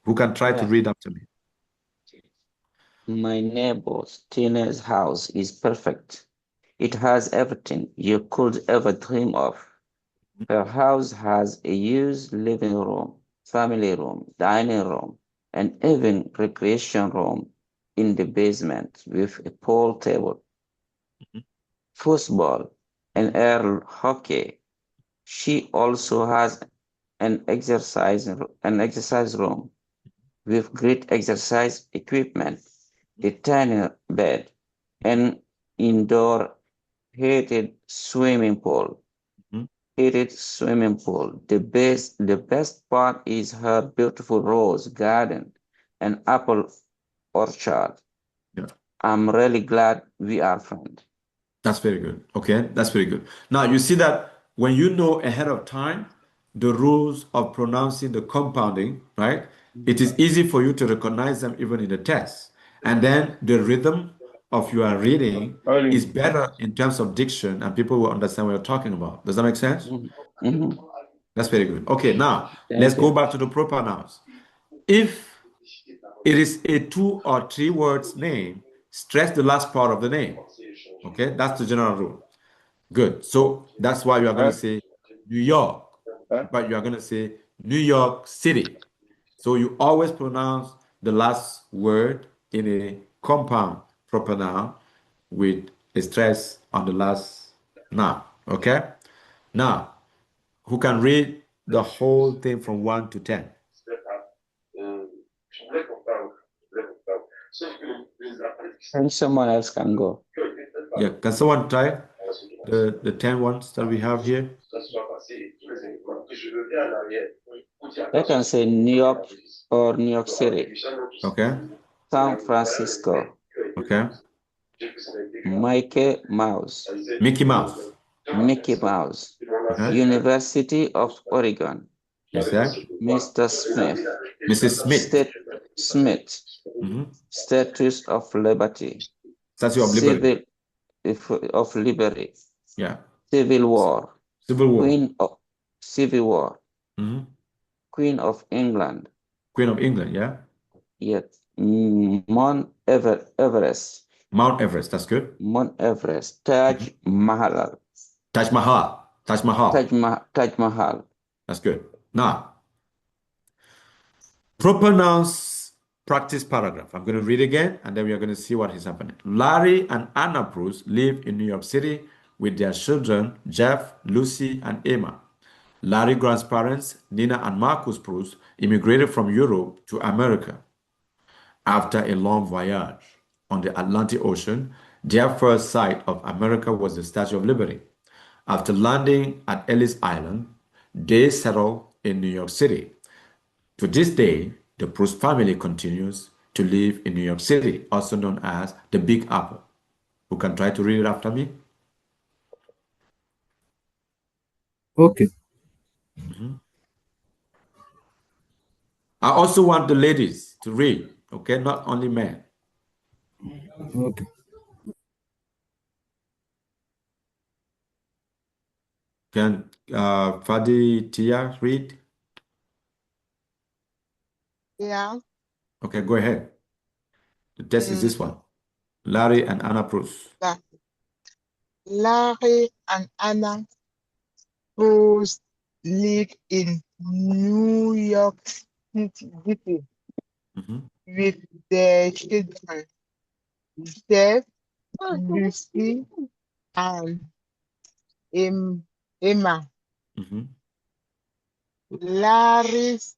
Who can try to Yeah. read after me? My neighbor's Tina's house is perfect. It has everything you could ever dream of. Her house has a huge living room, family room, dining room, and even recreation room in the basement with a pool table, football, and air hockey. She also has an exercise room with great exercise equipment, a tiny bed, and indoor heated swimming pool. Mhm. Heated swimming pool. The best part is her beautiful rose garden and apple orchard. Yeah. I'm really glad we are friends. That's very good. Okay, that's very good. Now you see that when you know ahead of time the rules of pronouncing the compounding, right? It is easy for you to recognize them even in the test. And then the rhythm of your reading is better in terms of diction, and people will understand what you're talking about. Does that make sense? Mhm. That's very good. Okay, now Thank let's go you. back to the proper nouns. If it is a 2 or 3 words name, stress the last part of the name. Okay, that's the general rule. Good. So that's why you are going to say New York, but you are going to say New York City. So you always pronounce the last word in a compound proper noun with a stress on the last noun. Okay? Now, who can read the whole thing from 1 to 10? And someone else can go. Yeah, can someone try the 10 ones that we have here? I can say New York or New York City, Okay, San Francisco, okay. Mickey Mouse, Mickey Mouse. Mickey Mouse, Uh-huh. University of Oregon, Yes, sir. Mr. Smith, Mrs. Smith. Smith, Mhm. Statue of Liberty, Statue of Liberty. of Liberty, Yeah. Civil War, Civil War. Civil War, Mhm. Queen of England, Queen of England, yeah. yet Mount Everest, Mount Everest, that's good. Mount Everest, Taj Mahal, Taj Mahal. Taj Mahal. Taj Mahal. That's good. Now, proper nouns practice paragraph. I'm going to read again and then we are going to see what is happening. Larry and Anna Bruce live in New York City with their children, Jeff, Lucy, and Emma. Larry Grant's parents, Nina and Marcus Proust, immigrated from Europe to America. After a long voyage on the Atlantic Ocean, their first sight of America was the Statue of Liberty. After landing at Ellis Island, they settled in New York City. To this day, the Proust family continues to live in New York City, also known as the Big Apple. Who can try to read it after me? Okay. I also want the ladies to read, okay? Not only men. Okay. Can Fadi Tia read? Yeah. Okay, go ahead. The test is Mm, this one. Larry and Anna Proust. that Larry and Anna Proust live in New York City Mhm, with their children, Jeff, Lucy, and Emma. mhm, Larry's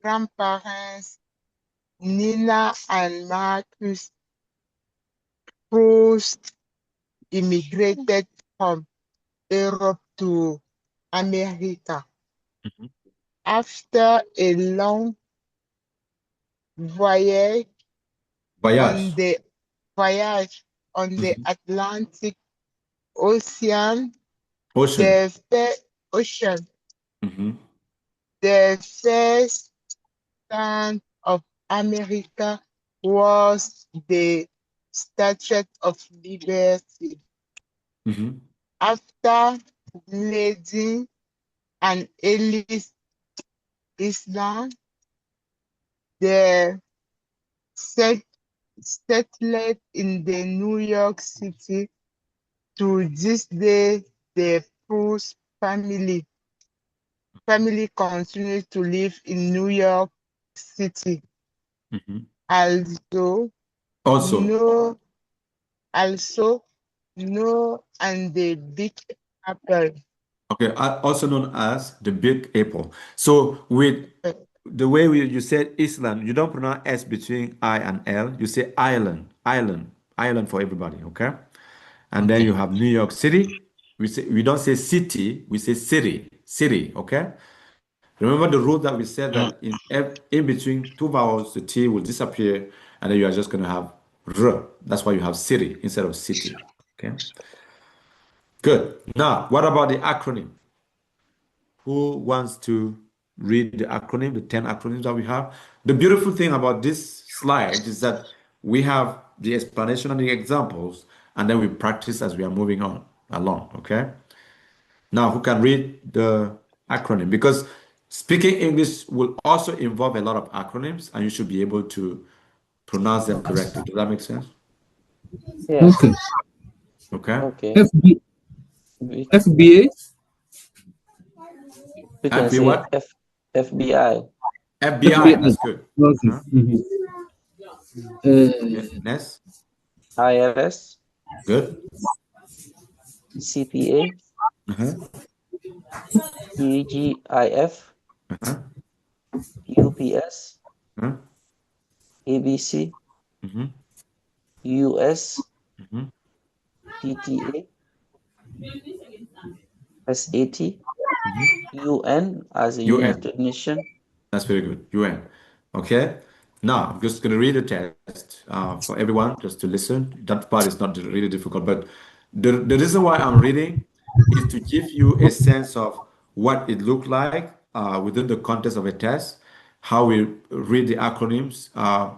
grandparents, Nina and Marcus Proust, immigrated from Europe to America. mhm. After a long voyage on Voyage. the Mhm. Atlantic Ocean, Ocean. the first ocean, Mhm, the first land of America was the Statue of Liberty. mhm, After landing on Ellis Island, the set settled in the New York City. To this day, the Proust family continues to live in New York City. mhm. Also, Also, no, also, no, and the Big Apple. okay, also known as the Big Apple. So with the way you said Island, you don't pronounce S between I and L. You say island, island, island for everybody, okay? And then Okay. you have New York City. We don't say city, we say city, city, okay? Remember the rule that we said Mm. that in between two vowels, the T will disappear, and then you are just going to have R. That's why you have city instead of city. Okay, good. Now, what about the acronym? Who wants to read the acronym, the 10 acronyms that we have? The beautiful thing about this slide is that we have the explanation and the examples, and then we practice as we are moving on along. Okay. Now, who can read the acronym? Because speaking English will also involve a lot of acronyms, and you should be able to pronounce them correctly. Does that make sense? Yes. Okay. Okay. Okay. We, FBA. we can FB say what? FBI, FBI. That's good. Okay. Uh-huh. Mhm. Okay. Next. IRS, Good. CPA, Uh-huh. UGIF, Uh-huh. UPS, Uh-huh. ABC, Mhm. US, Mhm. PTA, SAT, Mhm. UN as a UN. United Nation. That's very good. UN. Okay. Now, I'm just going to read the test for everyone just to listen. That part is not really difficult, but the reason why I'm reading is to give you a sense of what it looked like within the context of a test, how we read the acronyms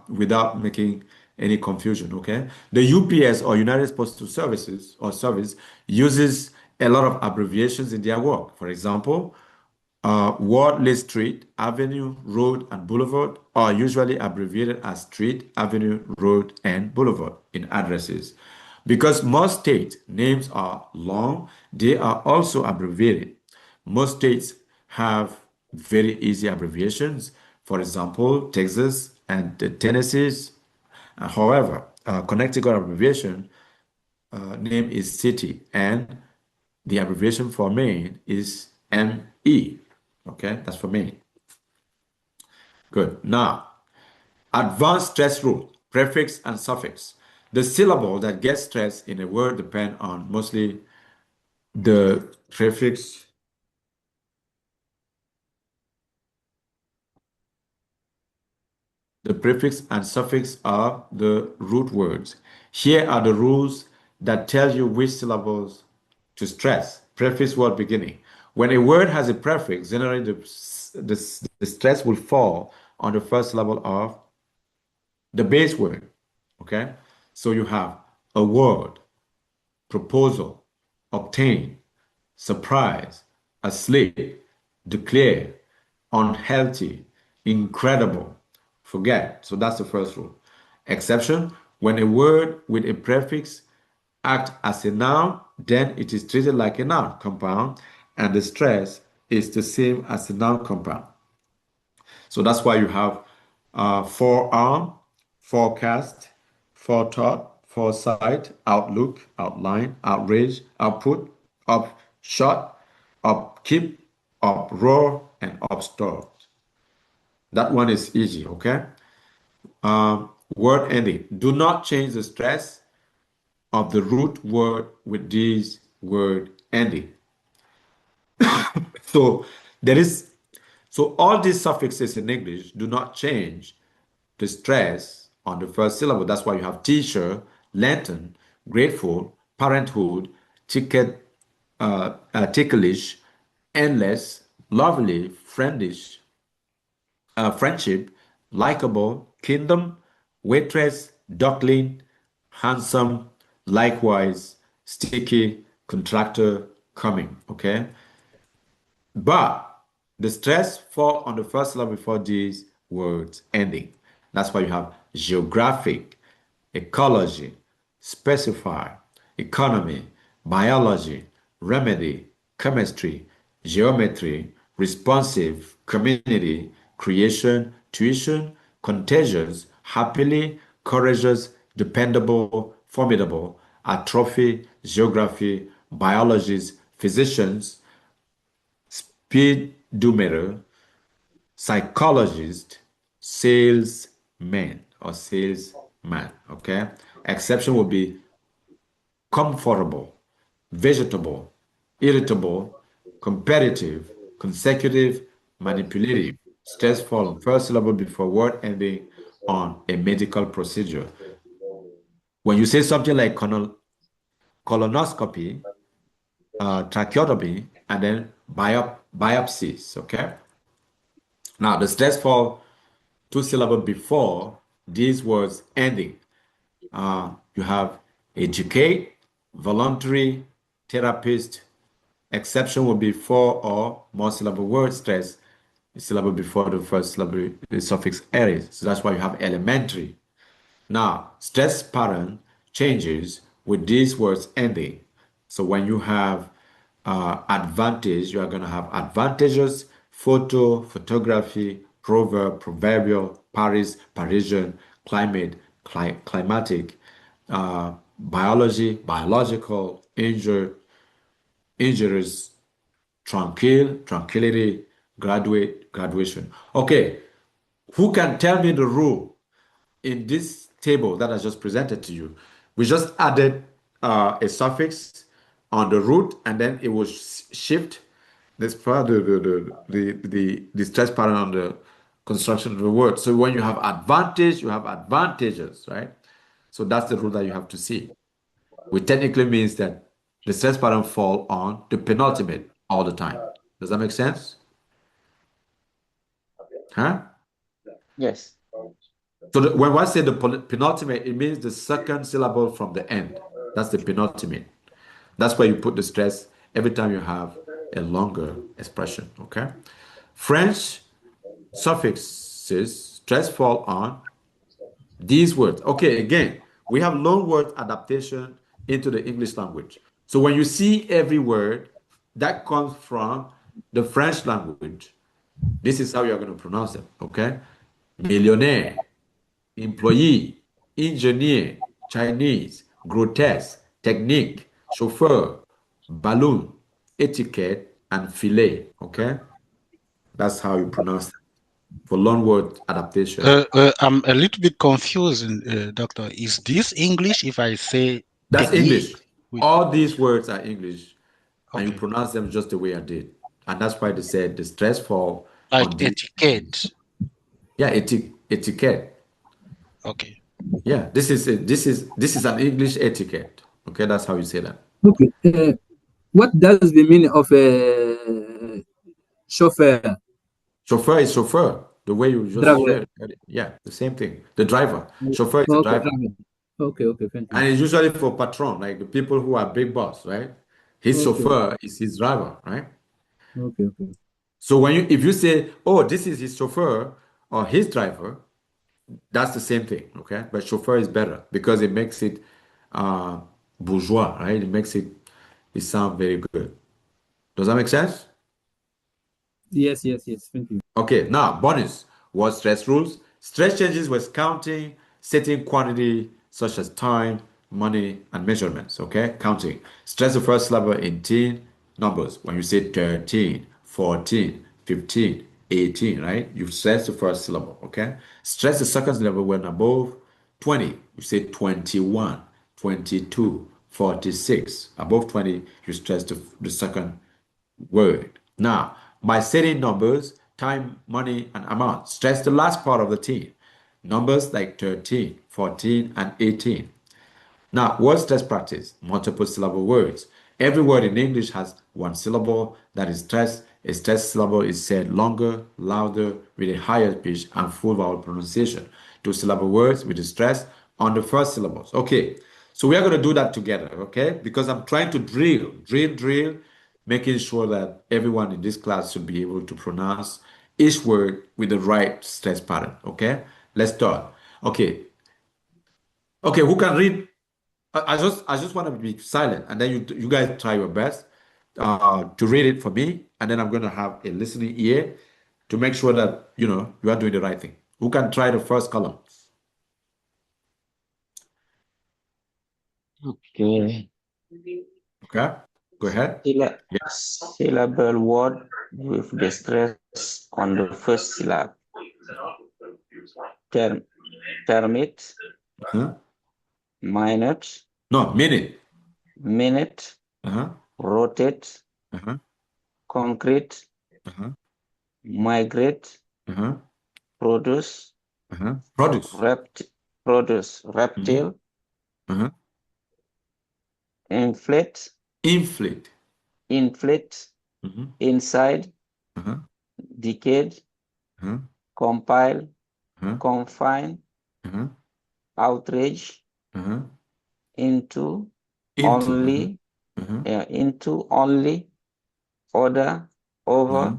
without making any confusion. Okay. The UPS or United Postal Services or service uses a lot of abbreviations in their work. For example, Wordley Street, Avenue, Road, and Boulevard are usually abbreviated as Street, Avenue, Road, and Boulevard in addresses. Because most state names are long, they are also abbreviated. Most states have very easy abbreviations. For example, Texas and the Tennessee's. However, Connecticut abbreviation name is city, and the abbreviation for Maine is M-E. Okay, that's for me. Good. Now, advanced stress rule, prefix and suffix. The syllable that gets stressed in a word depend on mostly the prefix and suffix of the root words. Here are the rules that tell you which syllables to stress. Prefix word beginning. When a word has a prefix, generally the stress will fall on the first syllable of the base word. Okay? So you have award, proposal, obtain, surprise, asleep, declare, unhealthy, incredible, forget. So that's the first rule. Exception, when a word with a prefix act as a noun, then it is treated like a noun compound, and the stress is the same as a noun compound. So that's why you have forearm, forecast, forethought, foresight, outlook, outline, outrage, output, upshot, upkeep, uproar, and upstart. That one is easy, okay? Word ending. Do not change the stress of the root word with this word ending. So there is, so all these suffixes in English do not change the stress on the first syllable. That's why you have teacher, lantern, grateful, parenthood, ticket, ticklish, endless, lovely, friendish, friendship, likable, kingdom, waitress, duckling, handsome, likewise, sticky, contractor, coming. Okay. But the stress fall on the first syllable before these words ending. That's why you have geographic, ecology, specify, economy, biology, remedy, chemistry, geometry, responsive, community, creation, tuition, contagious, happily, courageous, dependable, formidable, atrophy, geography, biologists, physicians, speedometer, psychologist, salesman or salesman. Okay. Exception will be comfortable, vegetable, irritable, competitive, consecutive, manipulative, stressful, first syllable before word ending on a medical procedure. When you say something like colonoscopy, tracheotomy, and then biopsies, okay? Now, the stress fall two syllables before these words ending. You have educate, voluntary, therapist. Exception will be four or more syllable word stress, the syllable before the first syllable, the suffix area. So that's why you have elementary. Now, stress pattern changes with these words ending. So when you have advantage, you are going to have advantageous, photo, photography, proverb, proverbial, Paris, Parisian, climate, climatic, biology, biological, injuries, tranquil, tranquility, graduate, graduation. Okay, who can tell me the rule in this table that I just presented to you? We just added a suffix on the root, and then it will shift this part, the stress pattern on the construction of the word. So when you have advantage, you have advantages, right? So that's the rule that you have to see. Which technically means that the stress pattern fall on the penultimate all the time. Does that make sense? Huh? Yes. So when I say the penultimate, it means the second syllable from the end. That's the penultimate. That's where you put the stress every time you have a longer expression, okay? French suffixes, stress fall on these words. Okay, again, we have loan word adaptation into the English language. So when you see every word that comes from the French language, this is how you're going to pronounce them, okay? Millionaire, employee, engineer, Chinese, grotesque, technique, chauffeur, balloon, etiquette, and filet. Okay, that's how you pronounce it for loan word adaptation. I'm a little bit confused, Doctor. Is this English if I say That's English. technique? with- All these words are English, and you Okay. pronounce them just the way I did. And that's why they said the stress fall Like on the etiquette. yeah etiquette. Okay. Yeah, this is an English etiquette. Okay, that's how you say that. Okay. What does the meaning of chauffeur? Chauffeur is chauffeur. The way you just Driver. said it. Yeah, the same thing. The driver. Chauffeur is the Okay, driver. driver. Okay, thank you. And it's usually for patron, like the people who are big boss, right? His Okay, chauffeur is his driver, right? okay. So when if you say, oh, this is his chauffeur or his driver, that's the same thing, okay? But chauffeur is better because it makes it uh, bourgeois, right? It makes it sound very good. Does that make sense? Yes, thank you. Okay, now bonus was stress rules. Stress changes was counting, setting quantity such as time, money, and measurements. Okay, counting. Stress the first level in teen numbers. When you say 13, 14, 15, 18, right? You stress the first syllable. Okay, stress the second level when above 20. You say 21, 22, 46. Above 20, you stress the second word. Now, by setting numbers, time, money, and amount, stress the last part of the T. Numbers like 13, 14, and 18. Now, word stress practice, multiple syllable words. Every word in English has one syllable that is stressed. A stressed syllable is said longer, louder, with a higher pitch and full vowel pronunciation. Two syllable words with the stress on the first syllables. Okay, so we are going to do that together, okay? Because I'm trying to drill, making sure that everyone in this class should be able to pronounce each word with the right stress pattern, okay? Let's start. Okay, who can read? I just want to be silent, and then you guys try your best to read it for me, and then I'm going to have a listening ear to make sure that you are doing the right thing. Who can try the first column? Okay. Okay, go ahead. Syllable word with the stress on the first syllable. Termite, Uh-huh. minute, No, minute. minute, Uh-huh. rotate, Uh-huh. concrete, Uh-huh. migrate, Uh-huh. produce, Uh-huh. Produce. produce, Mhm. reptile, Uh-huh. inflate, Inflate. Mhm. Inside, Uh-huh. decade, Uh-huh. compile, Uh-huh. confine, Uh-huh. outrage, Uh-huh. into, Into. only, Uh-huh. into, only, order, over, Uh-huh.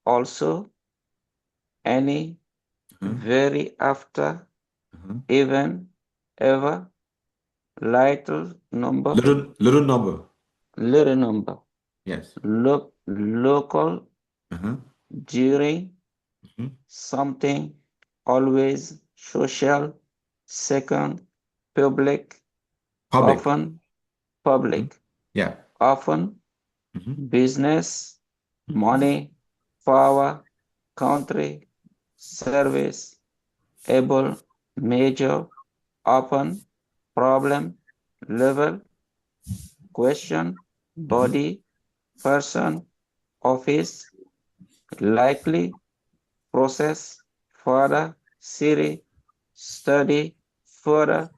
also, any, Uh-huh. very, after, Uh-huh. even, ever, little number, Little number. little number, Yes. local, Uh-huh. during, Mhm. something, always, social, second, public, Public. often, Mhm. public, Yeah. often, Mhm. business, Mhm. money, power, country, service, able, major, open, problem, level, question, Mhm. body, person, office, likely, process, further, city, study, further,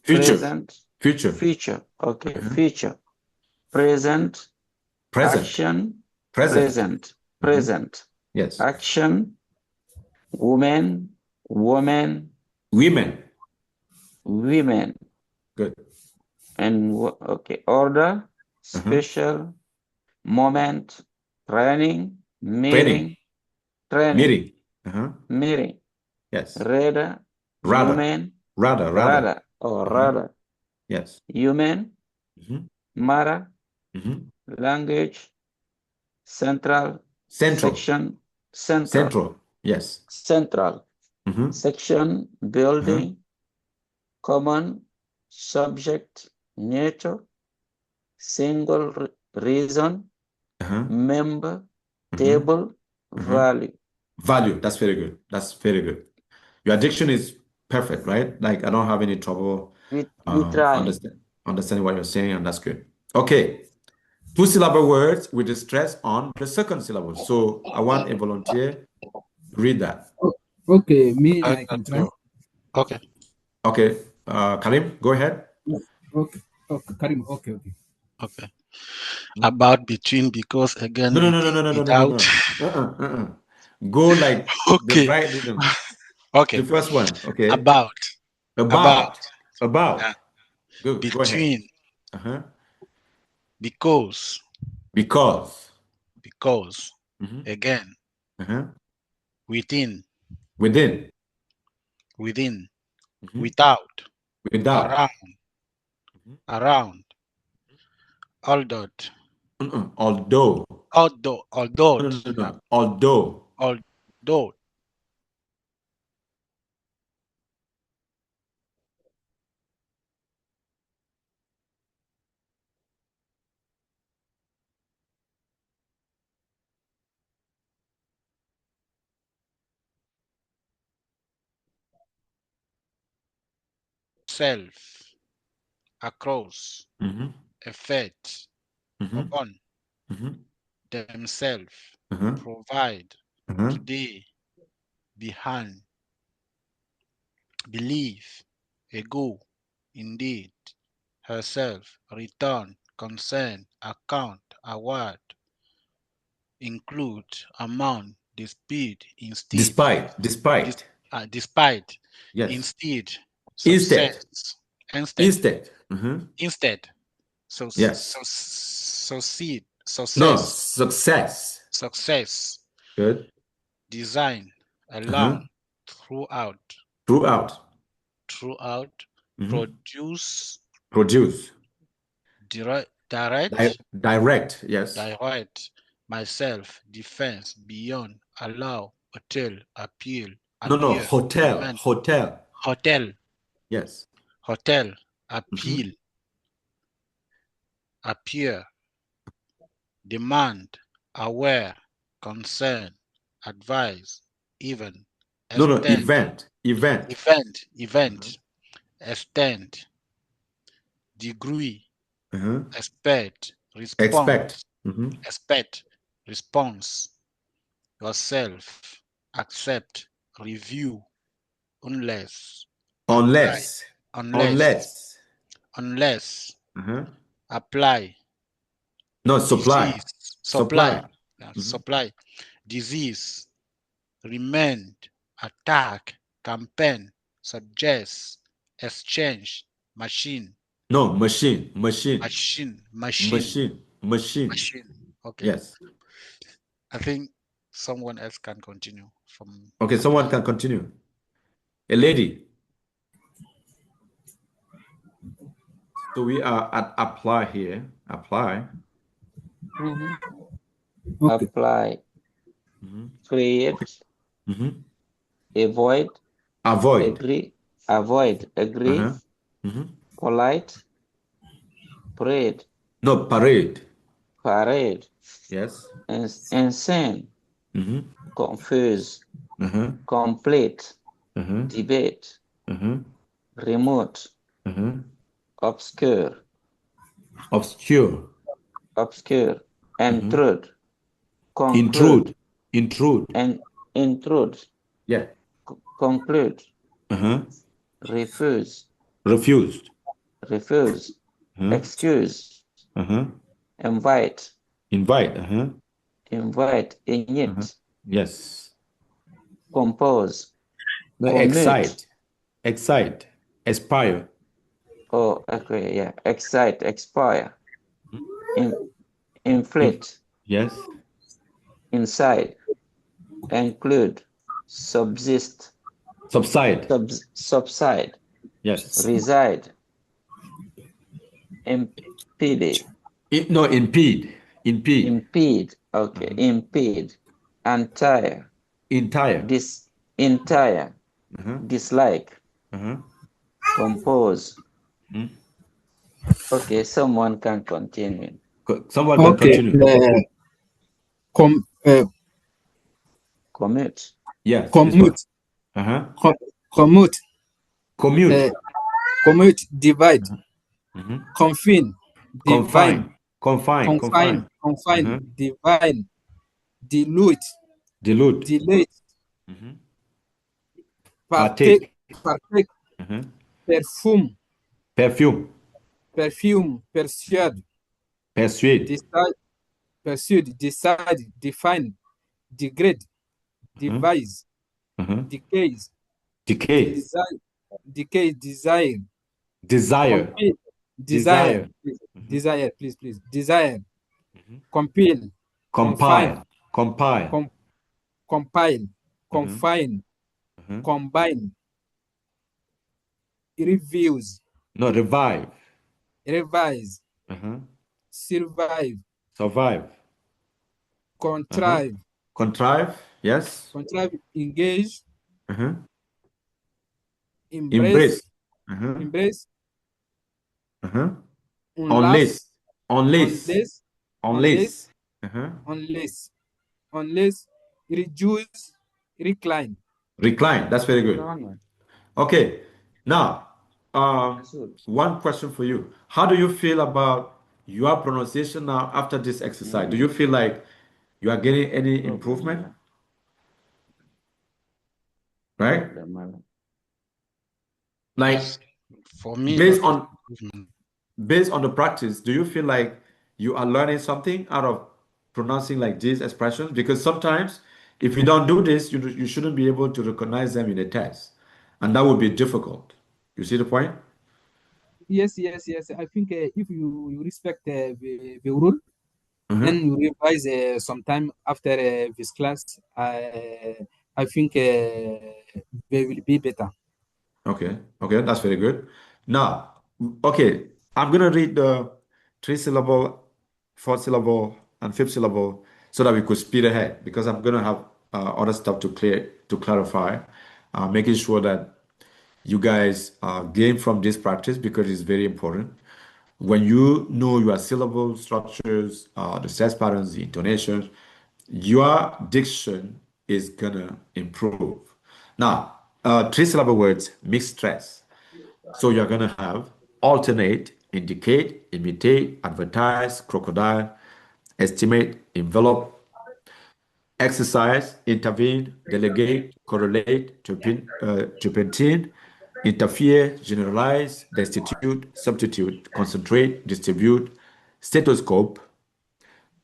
Future. present, Future. future, okay, Uh-huh. future, present, Present. action, Present. Uh-huh. present, Yes. action, woman, woman, Women. women, Good. and okay, order, Uh-huh. special, moment, training, Training. training, Meeting. Uh-huh. meeting, Yes. radar, Rather. human, Rather. radar, or Uh-huh. radar, Yes. human, Mhm. matter, Mhm. language, central, Central. section, central, Central. Yes. central, Mhm. section, Uh-huh. building, common, subject, nature, single reason, member, Mhm. table, value. Value. That's very good. That's very good. Your diction is perfect, right? Like I don't have any trouble We try. understanding what you're saying, and that's good. Okay. Two-syllable words with the stress on the second syllable. So I want a volunteer to read that. Okay, me, I I can can try. go. Okay. Okay. Karim, go ahead. Okay, okay, Karim. Okay, okay. Okay. About, between, because, again, No, no, no, no, no, no, no, no, no, without. no. Go like the Okay. right rhythm. Okay. The first one. Okay. About. About. Yeah. Good. Go ahead. Between. Because. Because. Again. Within. Within. Without. Without. Around. Although. Although. Although. No. Although. Although. Self. Across. Effect. Upon. Themselves. Provide. Today. Behind. Believe. Ago. Indeed. Herself. Return. Concern. Account. Award. Include. Amount. The speed. Instead. Despite. Yes. Instead. Instead. Success. Instead. So Yes. succeed. No, Success. success. Good. Design. Along. Throughout. Produce. Produce. Direct. Yes. Direct. Myself. Defense. Beyond. Allow. Hotel. Appeal. No. Appear. Hotel. Demand. Hotel. Yes. Hotel. Appeal. Appear. Demand. Aware. Concern. Advise. Even. No. Extend. Event. Extend. Degree. Expect. Expect. Response. Expect. Response. Yourself. Accept. Review. Unless. Unless. Apply. No, supply. Disease. Supply. Disease. Remain. Attack. Campaign. Suggest. Exchange. Machine. No, machine. Okay. Yes. I think someone else can continue from. Okay, someone can continue. A lady. So we are at apply here. Apply. Okay. Apply. Create. Avoid. Agree. Avoid. Agree. Polite. Parade. No, parade. Yes. Insane. Confuse. Complete. Debate. Remote. Obscure. Intrude. Conclude. And intrude. Yeah. Conclude. Refuse. Refused. Excuse. Invite. Invite. Init. Yes. Compose. No, Commute. excite. Aspire. Oh, okay, yeah. Excite. Expire. Inflate. Yes. Inside. Include. Subsist. Subside. Subside. Yes. Reside. Impede. No, impede. Impede. Okay. Impede. Entire. Entire. Entire. Dislike. Compose. Okay, someone can continue. Someone can continue. Commute. Yes. commute, Uh-huh. commute, Commute. commute, divide, Mhm. confine, divine, Confine. Uh-huh. divine, dilute, Dilute. delete, Mhm. partake, Partake. Uh-huh. perfume, Perfume. persuade, Persuade. decide, define, degrade, Uh-huh. devise, Uh-huh. decays, Decay. desire, Desire. compel, Desire. please, desire, Mhm. compel, confine, Compile. compile, Uh-huh. confine, Uh-huh. combine, reviews, No, revive. revise, Uh-huh. survive, Survive. Uh-huh. contrive, Contrive. Yes. engage, Uh-huh. embrace, Embrace. Uh-huh. embrace, Uh-huh. unless, Unless. unless, Uh-huh. unless, reduce, recline. Recline. That's very good. Okay. Now, Masud. one question for you. How do you feel about your pronunciation now after this exercise? Do you feel like you are getting any improvement? Right? Like For me, based lot of on improvement. based on the practice, do you feel like you are learning something out of pronouncing like these expressions? Because sometimes if you don't do this, you shouldn't be able to recognize them in a test. And that would be difficult. You see the point? Yes. I think if you respect the rule, then you revise sometime after this class. I think they will be better. Okay, that's very good. Now, okay, I'm gonna read the three syllable, four syllable, and fifth syllable so that we could speed ahead because I'm gonna have other stuff to clarify, making sure that you guys gain from this practice because it's very important. When you know your syllable structures, the stress patterns, the intonations, your diction is gonna improve. Now, three syllable words mix stress. So you're gonna have alternate, indicate, imitate, advertise, crocodile, estimate, envelope, exercise, intervene, delegate, correlate, turpentine, interfere, generalize, destitute, substitute, concentrate, distribute, stethoscope,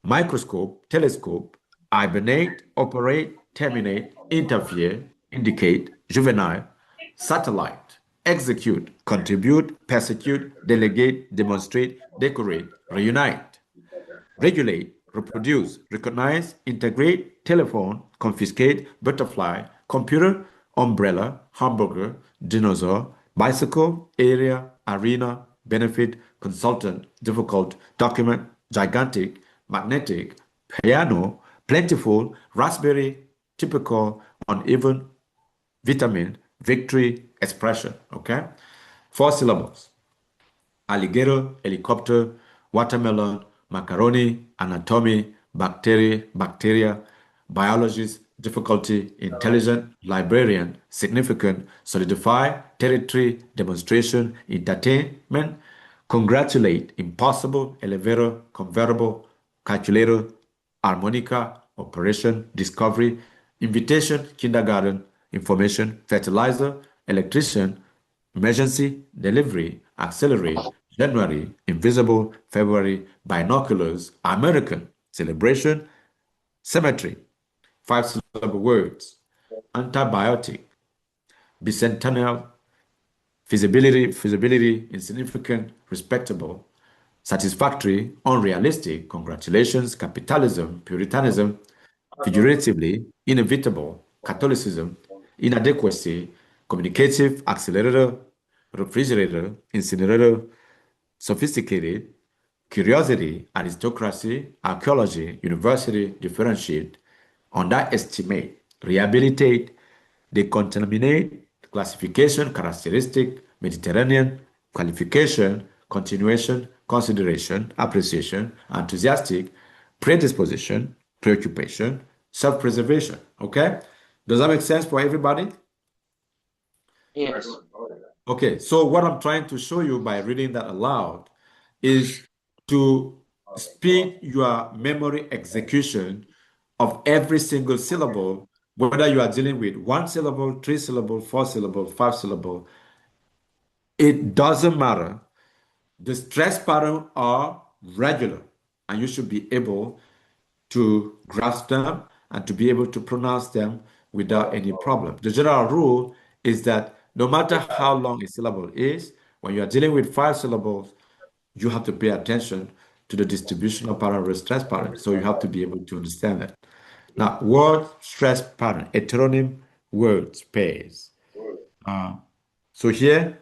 microscope, telescope, hibernate, operate, terminate, interfere, indicate, juvenile, satellite, execute, contribute, persecute, delegate, demonstrate, decorate, reunite, regulate, reproduce, recognize, integrate, telephone, confiscate, butterfly, computer, umbrella, hamburger, dinosaur, bicycle, area, arena, benefit, consultant, difficult, document, gigantic, magnetic, piano, plentiful, raspberry, typical, uneven, vitamin, victory, expression. Okay? Four syllables: alligator, helicopter, watermelon, macaroni, anatomy, bacteria, biologist, difficulty, intelligent, librarian, significant, solidify, territory, demonstration, entertainment, congratulate, impossible, elevator, convertible, calculator, harmonica, operation, discovery, invitation, kindergarten, information, fertilizer, electrician, emergency, delivery, accelerate, January, invisible, February, binoculars, American, celebration, cemetery, five syllable words, antibiotic, bicentennial, feasibility, insignificant, respectable, satisfactory, unrealistic, congratulations, capitalism, puritanism, figuratively, inevitable, Catholicism, inadequacy, communicative, accelerator, refrigerator, incinerator, sophisticated, curiosity, aristocracy, archaeology, university, differentiate, underestimate, rehabilitate, decontaminate, classification, characteristic, Mediterranean, qualification, continuation, consideration, appreciation, enthusiastic, predisposition, preoccupation, self-preservation. Okay? Does that make sense for everybody? Yes. Okay, so what I'm trying to show you by reading that aloud is to speed your memory execution of every single syllable, whether you are dealing with one syllable, three syllable, four syllable, five syllable. It doesn't matter. The stress patterns are regular, and you should be able to grasp them and to be able to pronounce them without any problem. The general rule is that no matter how long a syllable is, when you are dealing with five syllables, you have to pay attention to the distributional pattern of the stress pattern. So you have to be able to understand that. Now, word stress pattern, heteronym words pairs. So here,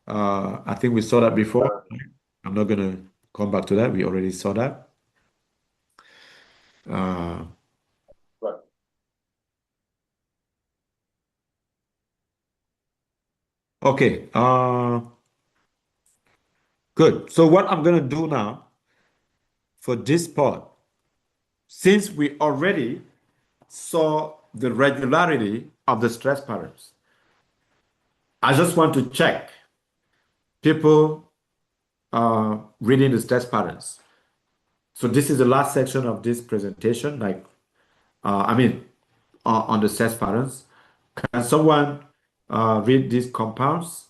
I think we saw that before. I'm not going to come back to that. We already saw that. Okay. Good. So what I'm going to do now for this part, since we already saw the regularity of the stress patterns, I just want to check people reading the stress patterns. So this is the last section of this presentation, on the stress patterns. Can someone read these compounds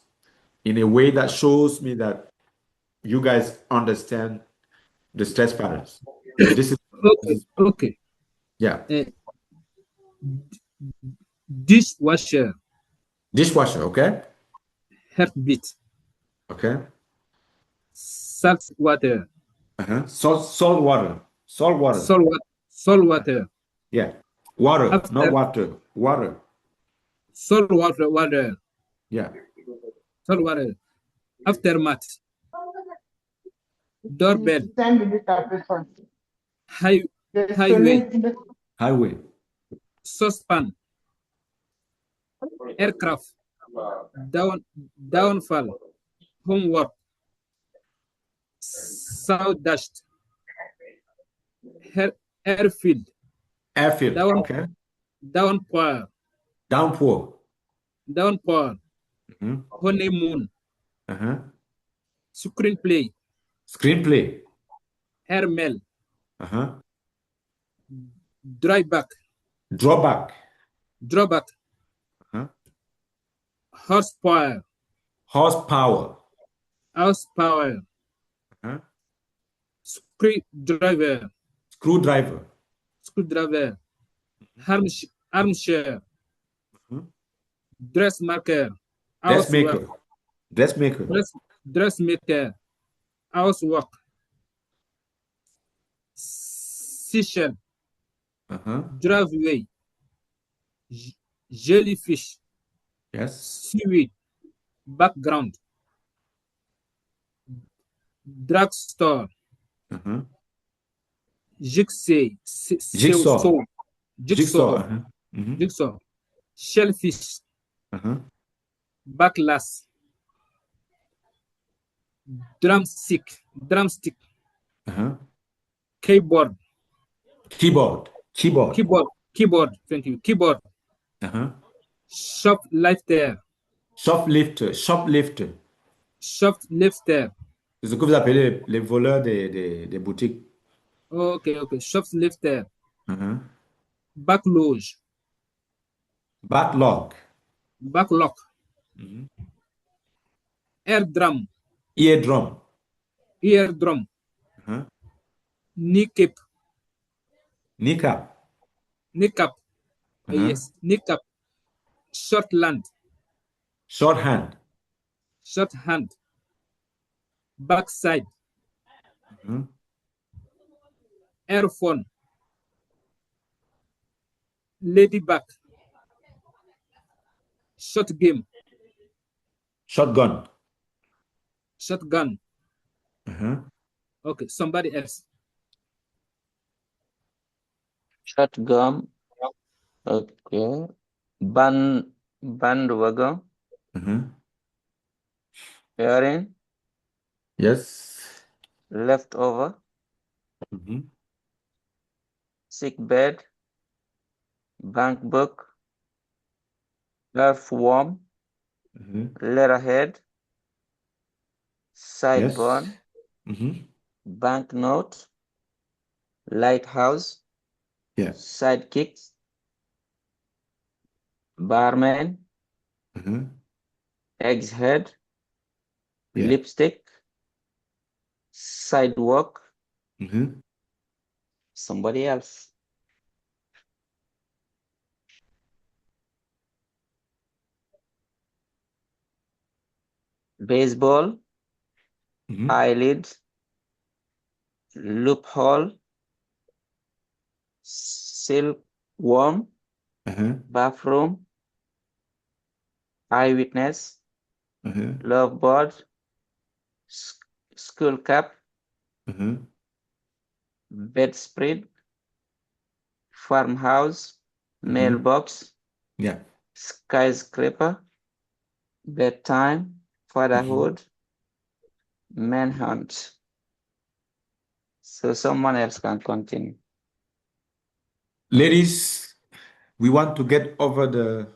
in a way that shows me that you guys understand the stress patterns? So this Okay, is okay. yeah, Dishwasher, dishwasher. Okay, heartbeat, okay. salt water, Salt water, salt water. salt water, Yeah, water, not after water. Water. salt water, Yeah. salt water, aftermath, doorbell, Send me this application. high, The highway, solution. Highway. saucepan, aircraft, downfall, homework, sawdust, airfield, Airfield. down, Okay. downpour, Downpour. Mhm. honeymoon, Uh-huh. screenplay, Screenplay. airmail, Uh-huh. drawback, Drawback. Uh-huh. horsepower, Horsepower. horsepower, Uh-huh. screwdriver, Screwdriver. armchair, Mhm. dressmaker, housework, Dressmaker. Dressmaker. dressmaker, housework, session, Uh-huh. driveway, jellyfish, Yes. seaweed, background, drugstore, Uh-huh. jigsaw, Jigsaw. Jigsaw. jigsaw, Uh-huh. Mhm. jigsaw, shellfish, Uh-huh. backlash, drumstick, Uh-huh. keyboard, Keyboard. Keyboard. thank you, keyboard, Uh-huh. shoplifter, Shoplifter. Shoplifter. shoplifter, C'est ce que vous appelez les voleurs des boutiques. okay, shoplifter, Uh-huh. backlog, Backlog. backlog, Mhm. eardrum, Eardrum. Uh-huh. kneecap, Kneecap. Uh-huh. yes, kneecap, shorthand, Shorthand. backside, Uh-huh. earphone, ladybug, shotgun, Shotgun. Uh-huh. okay, somebody else, Shotgun. Okay. Bandwagon. Uh-huh. Hearing. Yes. Leftover. Mhm. sick bed, bank book, earthworm, letterhead, sideburn, banknote, lighthouse, Yeah. sidekicks, barman, egg's head, Yeah. lipstick, sidewalk, somebody else. Baseball, eyelid, loophole, silkworm, bathroom, eyewitness, lovebird, school cap, bedspread, farmhouse, mailbox, Yeah. skyscraper, bedtime, fatherhood, manhunt. So someone else can continue. Ladies, we want to get over the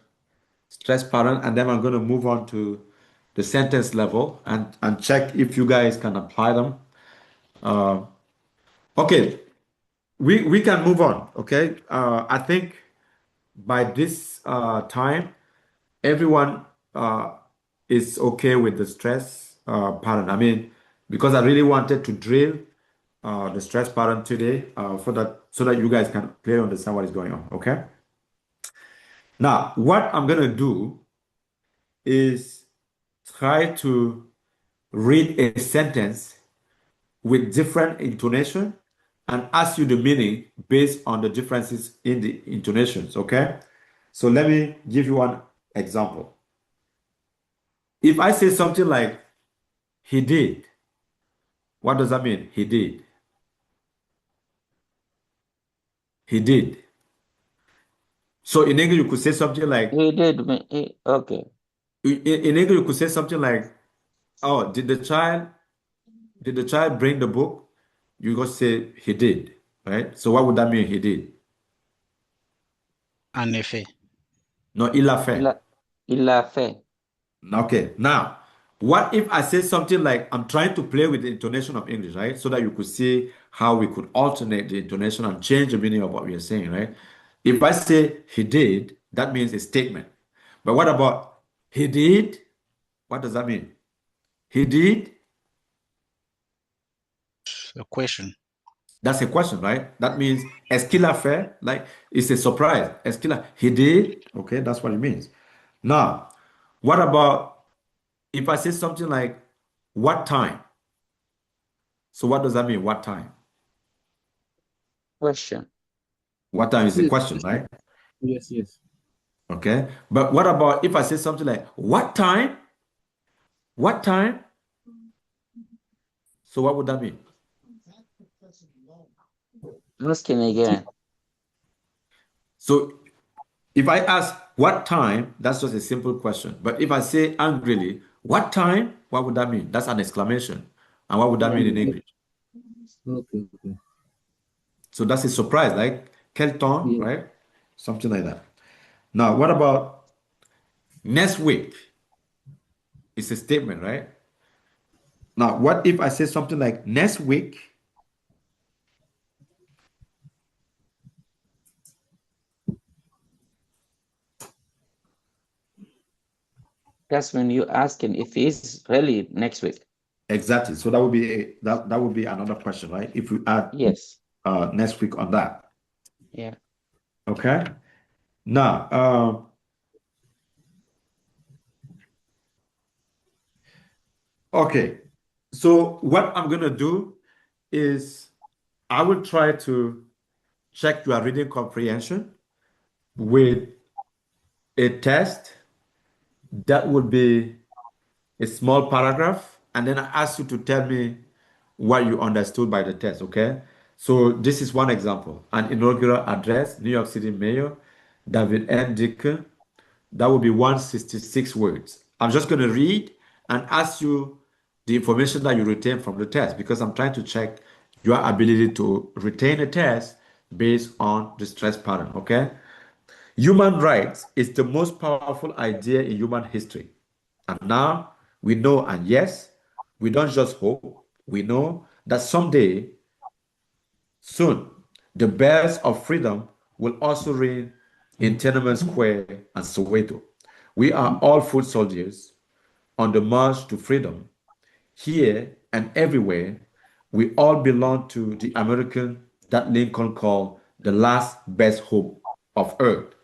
stress pattern, and then I'm going to move on to the sentence level and check if you guys can apply them. Okay, we can move on. Okay, I think by this time, everyone is okay with the stress pattern. I mean, because I really wanted to drill the stress pattern today so that you guys can clearly understand what is going on. Okay. Now, what I'm gonna do is try to read a sentence with different intonation and ask you the meaning based on the differences in the intonations. Okay. So let me give you one example. If I say something like, he did, what does that mean? He did. He did. So in English, you could say something like, He did. Okay. in English, you could say something like, oh, did the child bring the book? You go say he did, right? So what would that mean? He did. En effet. No, il a fait. Il l'a fait. Okay, now, what if I say something like, I'm trying to play with the intonation of English, right? So that you could see how we could alternate the intonation and change the meaning of what we are saying, right? If I say he did, that means a statement. But what about he did? What does that mean? He did? A question. That's a question, right? That means est-ce qu'il a fait? Like it's a surprise. Est-ce qu'il a? He did? Okay, that's what it means. Now, what about if I say something like what time? So what does that mean? What time? Question. What time is the question, right? Yes, yes. Okay. But what about if I say something like what time? What time? So what would that mean? Ask him again. So if I ask what time, that's just a simple question. But if I say angrily, what time? What would that mean? That's an exclamation. And what would that mean in English? Okay, okay. So that's a surprise, like quel temps, Yeah. right? Something like that. Now, what about next week? It's a statement, right? Now, what if I say something like next week? That's when you ask him if he's really next week. Exactly. So that would be that would be another question, right? If we add Yes. next week on that. Yeah. Okay. Now, okay. So what I'm gonna do is I will try to check your reading comprehension with a test that would be a small paragraph, and then I ask you to tell me what you understood by the test, okay? So this is one example. An inaugural address, New York City Mayor David N. Dick. That would be 166 words. I'm just going to read and ask you the information that you retain from the test because I'm trying to check your ability to retain a test based on the stress pattern, okay? Human rights is the most powerful idea in human history. And now we know, and yes, we don't just hope, we know that someday, soon, the bells of freedom will also ring in Tiananmen Square and Soweto. We are all foot soldiers on the march to freedom. Here and everywhere, we all belong to the American that Lincoln called the last best hope of Earth.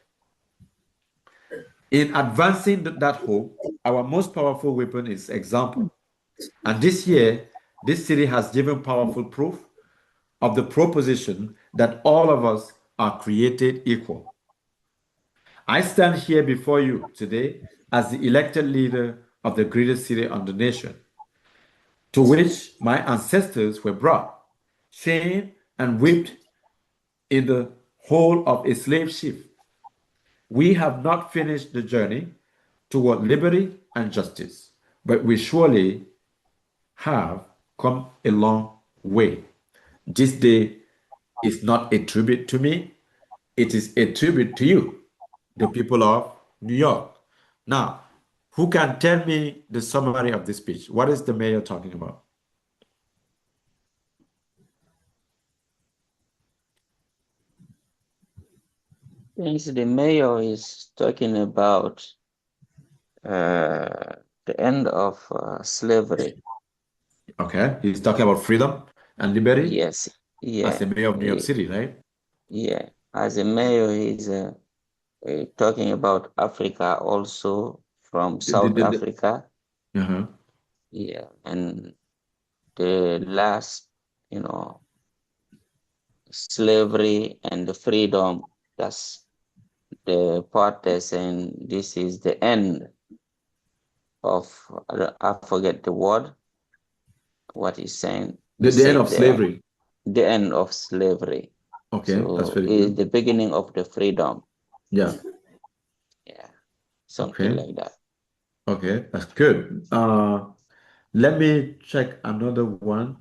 In advancing that hope, our most powerful weapon is example. And this year, this city has given powerful proof of the proposition that all of us are created equal. I stand here before you today as the elected leader of the greatest city on the nation, to which my ancestors were brought, chained and whipped in the hole of a slave ship. We have not finished the journey toward liberty and justice, but we surely have come a long way. This day is not a tribute to me, it is a tribute to you, the people of New York. Now, who can tell me the summary of this speech? What is the mayor talking about? Thanks. The mayor is talking about the end of slavery. Okay, he's talking about freedom and liberty Yes, as the yeah, mayor of New York City, right? yeah. As a mayor, he's talking about Africa also, from South Africa. Yeah, and the last, slavery and the freedom. That's the part they're saying this is the end of, I forget the word, what he's saying. The end of slavery. The end of slavery. Okay, so that's very is good. the beginning of the freedom. Yeah. Yeah, something like that. Okay, that's good. Let me check another one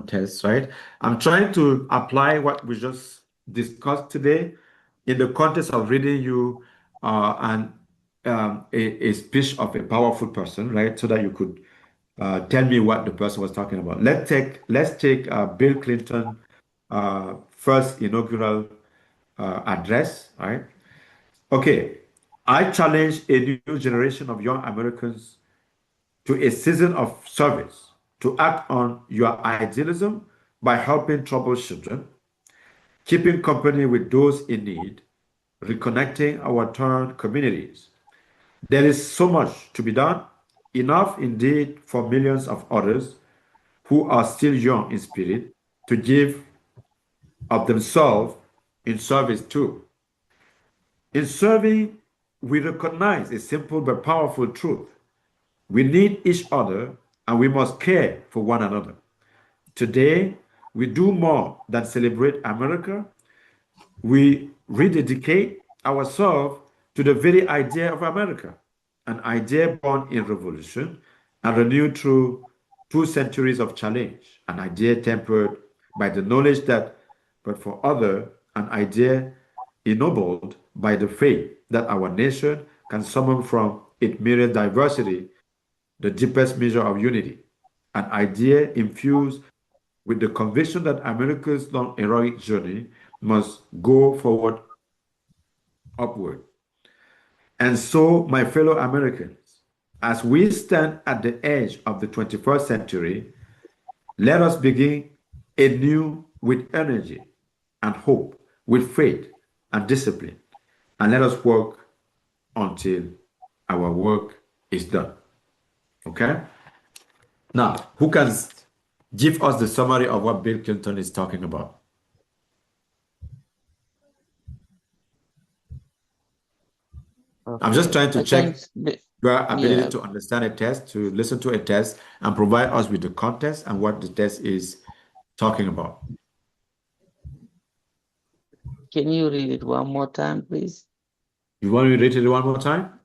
test, right? I'm trying to apply what we just discussed today in the context of reading you a speech of a powerful person, right? So that you could tell me what the person was talking about. Let's take Bill Clinton first inaugural address, right? Okay, I challenge a new generation of young Americans to a season of service, to act on your idealism by helping troubled children, keeping company with those in need, reconnecting our torn communities. There is so much to be done, enough indeed for millions of others who are still young in spirit to give of themselves in service too. In serving, we recognize a simple but powerful truth. We need each other and we must care for one another. Today, we do more than celebrate America. We rededicate ourselves to the very idea of America, an idea born in revolution and renewed through 2 centuries of challenge, an idea tempered by the knowledge that, but for other, an idea ennobled by the faith that our nation can summon from its myriad diversity the deepest measure of unity, an idea infused with the conviction that America's long heroic journey must go forward upward. And so, my fellow Americans, as we stand at the edge of the 21st century, let us begin anew with energy and hope, with faith and discipline, and let us work until our work is done. Okay? Now, who can give us the summary of what Bill Clinton is talking about? Okay. I'm just trying to check your ability yeah. to understand a test, to listen to a test, and provide us with the context and what the test is talking about. Can you read it one more time, please? You want me to read it one more time?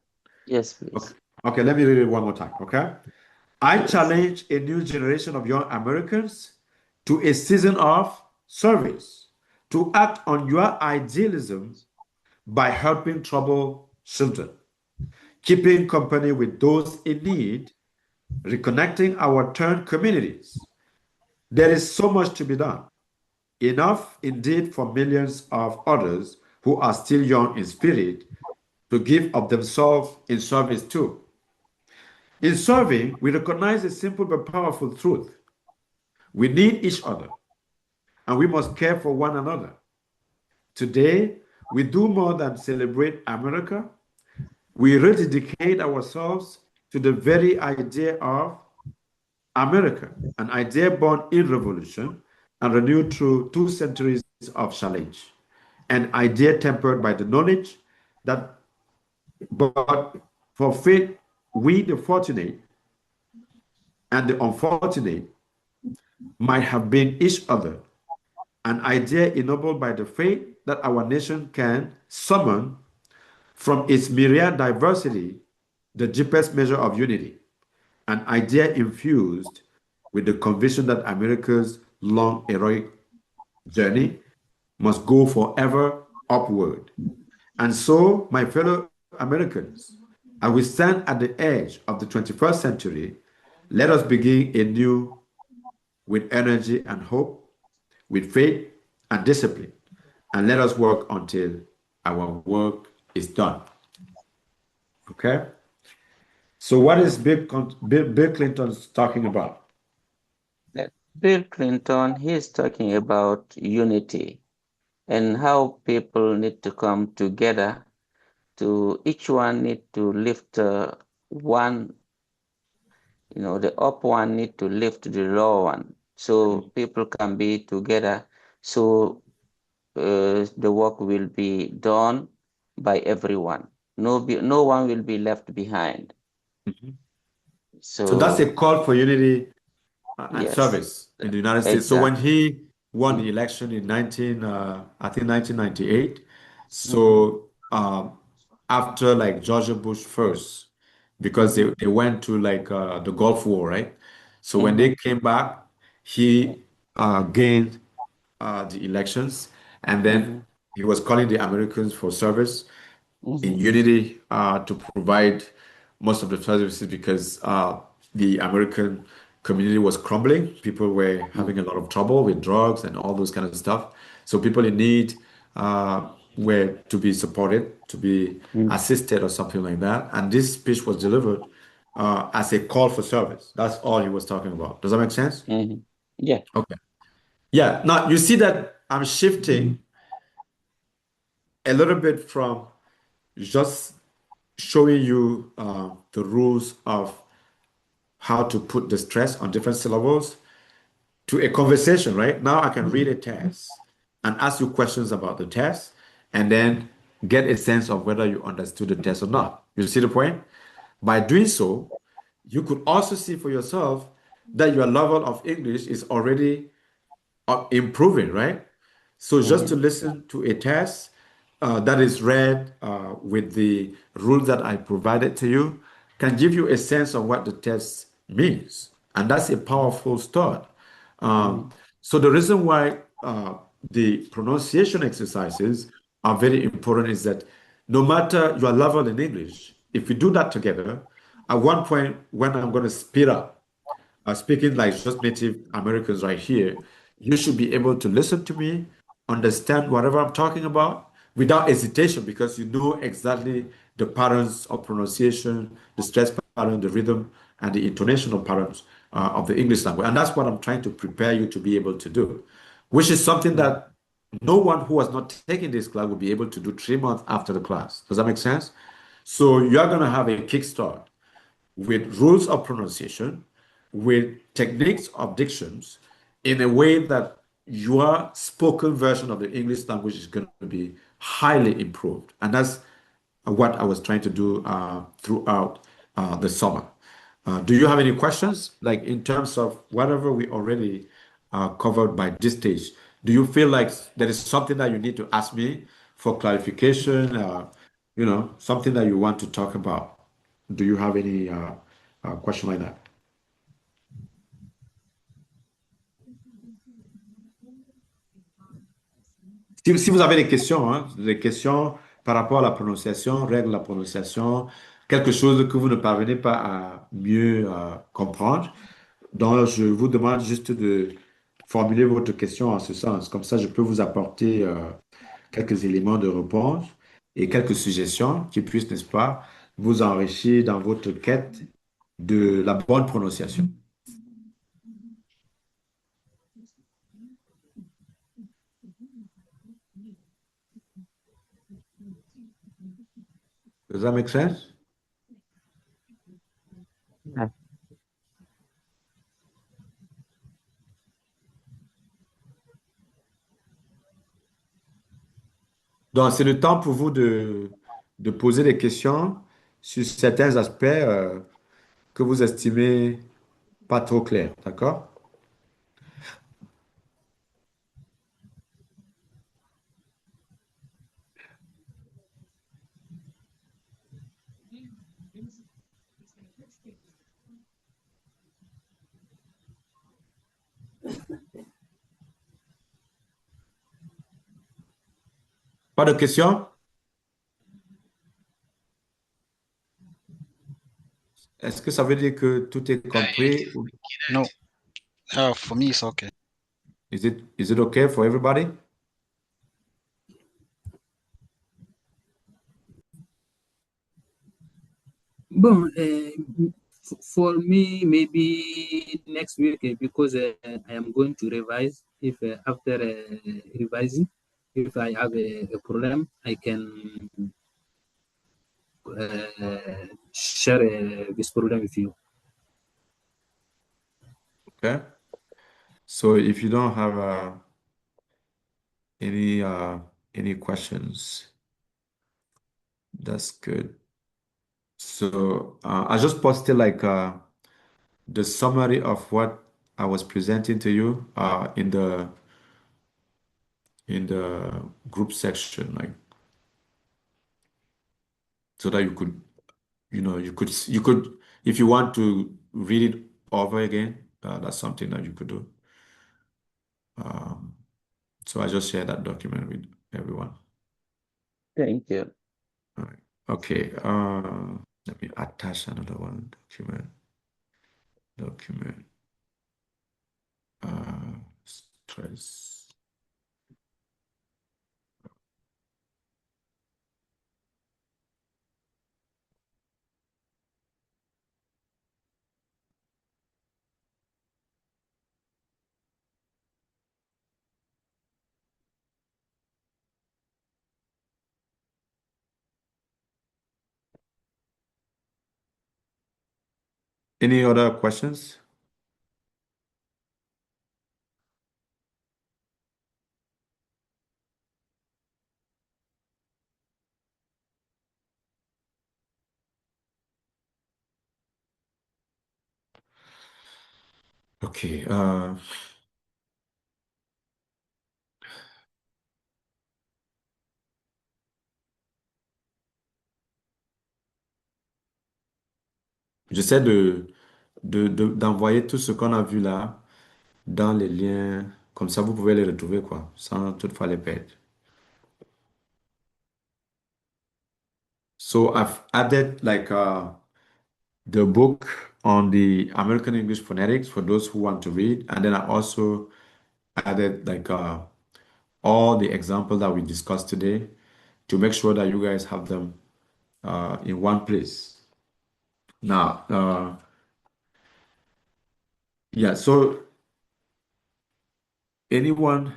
Yes, please. Okay, let me read it one more time, okay? I Yes. challenge a new generation of young Americans to a season of service, to act on your idealism by helping troubled children, keeping company with those in need, reconnecting our turned communities. There is so much to be done. Enough indeed for millions of others who are still young in spirit to give of themselves in service too. In serving, we recognize a simple but powerful truth. We need each other and we must care for one another. Today, we do more than celebrate America. We rededicate ourselves to the very idea of America, an idea born in revolution and renewed through 2 centuries of challenge, an idea tempered by the knowledge that, but for faith, we, the fortunate and the unfortunate, might have been each other, an idea ennobled by the faith that our nation can summon from its myriad diversity the deepest measure of unity, an idea infused with the conviction that America's long heroic journey must go forever upward. And so, my fellow Americans, as we stand at the edge of the 21st century, let us begin anew with energy and hope, with faith and discipline, and let us work until our work is done. Okay? So, what is Bill Clinton talking about? Bill Clinton, he's talking about unity and how people need to come together to each one need to lift one, the up one need to lift the low one. So people can be together. So the work will be done by everyone. No one will be left behind. So that's a call for unity and Yes, service in the United States. So exactly. when he won the election in I think 1998, so after like George Bush first, because they went to like the Gulf War, right? So when they came back, he gained the elections, and then he was calling the Americans for service in unity to provide most of the services because the American community was crumbling. People were having a lot of trouble with drugs and all those kind of stuff. So people in need were to be supported, to be assisted or something like that. And this speech was delivered as a call for service. That's all he was talking about. Does that make sense? Yeah. Okay. Yeah. Now you see that I'm shifting a little bit from just showing you the rules of how to put the stress on different syllables to a conversation, right? Now I can read a test and ask you questions about the test and then get a sense of whether you understood the test or not. You see the point? By doing so, you could also see for yourself that your level of English is already improving, right? So just to listen to a test that is read with the rules that I provided to you can give you a sense of what the test means. And that's a powerful start. So the reason why the pronunciation exercises are very important is that no matter your level in English, if we do that together, at one point when I'm going to speed up, speaking like just native Americans right here, you should be able to listen to me, understand whatever I'm talking about without hesitation because you know exactly the patterns of pronunciation, the stress pattern, the rhythm, and the intonational patterns of the English language. And that's what I'm trying to prepare you to be able to do, which is something that no one who has not taken this class will be able to do 3 months after the class. Does that make sense? So you're going to have a kickstart with rules of pronunciation, with techniques of dictions, in a way that your spoken version of the English language is going to be highly improved. And that's what I was trying to do throughout the summer. Do you have any questions? Like in terms of whatever we already covered by this stage, do you feel like there is something that you need to ask me for clarification, something that you want to talk about? Do you have any question like that? Si vous avez des questions, hein, des questions par rapport à la prononciation, règle de la prononciation, quelque chose que vous ne parvenez pas à mieux comprendre, donc je vous demande juste de formuler votre question en ce sens. Comme ça, je peux vous apporter quelques éléments de réponse et quelques suggestions qui puissent, n'est-ce pas, vous enrichir dans votre quête de la bonne prononciation. Does that make sense? Yeah. Donc, c'est le temps pour vous de poser des questions sur certains aspects que vous estimez pas trop clairs, d'accord? Pas de questions? Est-ce que ça veut dire que tout est compris? No, for me it's okay. Is it okay for everybody? Bon, for me, maybe next week because I am going to revise. If after revising, if I have a problem, I can share this problem with you. Okay. So if you don't have any any questions, that's good. So I just posted like the summary of what I was presenting to you in the group section, like so that you could, you could, if you want to read it over again, that's something that you could do. Um, so I just shared that document with everyone. Thank you. All right. Okay. Let me attach another one document. Document. Stress. Any other questions? Okay. J'essaie d'envoyer tout ce qu'on a vu là dans les liens. Comme ça, vous pouvez les retrouver, quoi, sans toutefois les perdre. So I've added like the book on the American English phonetics for those who want to read. And then I also added like all the examples that we discussed today to make sure that you guys have them in one place. Now, yeah, so anyone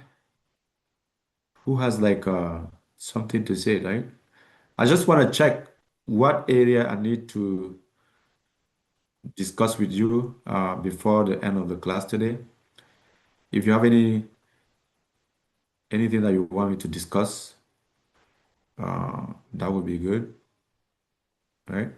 who has like something to say, right? I just want to check what area I need to discuss with you before the end of the class today. If you have anything that you want me to discuss, that would be good, right?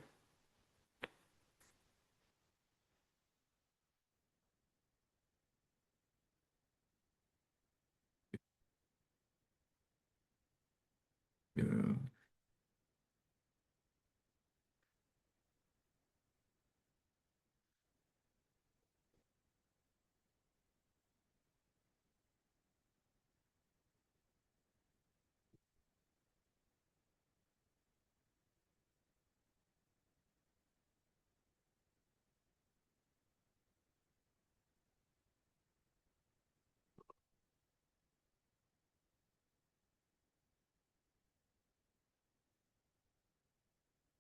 Yeah.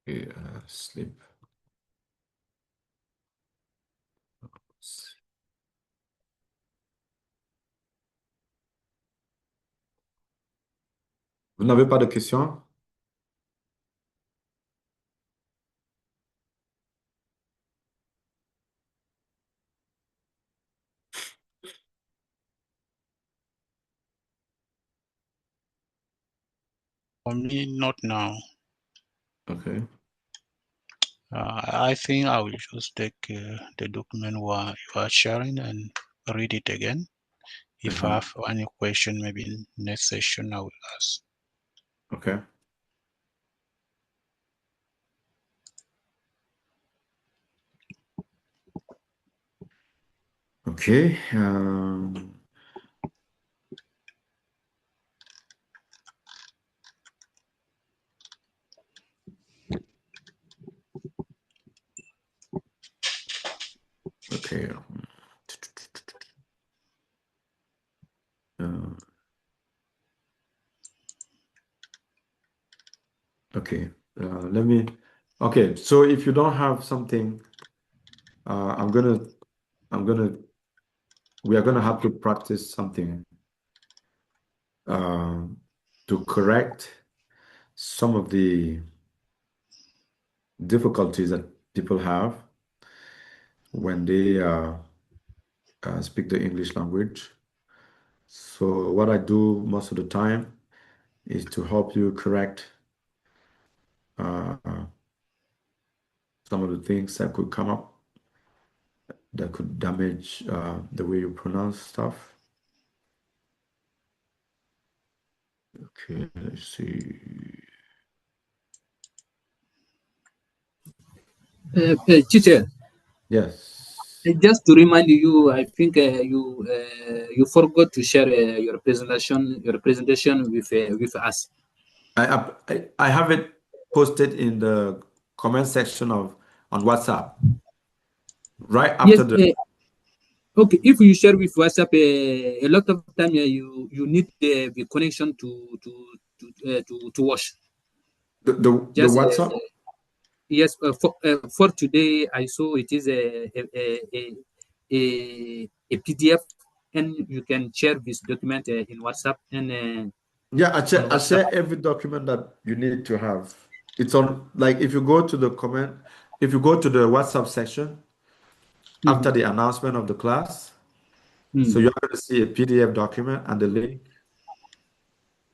Okay, sleep. Vous n'avez pas de questions? For me, not now. Okay. I think I will just take the document you are sharing and read it again. If I have any question, maybe in next session I will ask. Okay. Okay. Okay. Okay. Let me. Okay. So if you don't have something, I'm gonna. We are gonna have to practice something to correct some of the difficulties that people have when they speak the English language. So what I do most of the time is to help you correct uh, some of the things that could come up that could damage the way you pronounce stuff. Okay, let's see. Teacher, Yes. just to remind you, I think you forgot to share your presentation with us. I have it posted in the comment section of on WhatsApp right Yes. after the. Okay. If you share with WhatsApp, a lot of time you need the connection to watch. The Just WhatsApp. yes. For today, I saw it is a PDF, and you can share this document in WhatsApp and Yeah, on I WhatsApp. share every document that you need to have. It's on, like, if you go to the comment, if you go to the WhatsApp section after the announcement of the class, so you're going to see a PDF document and the link,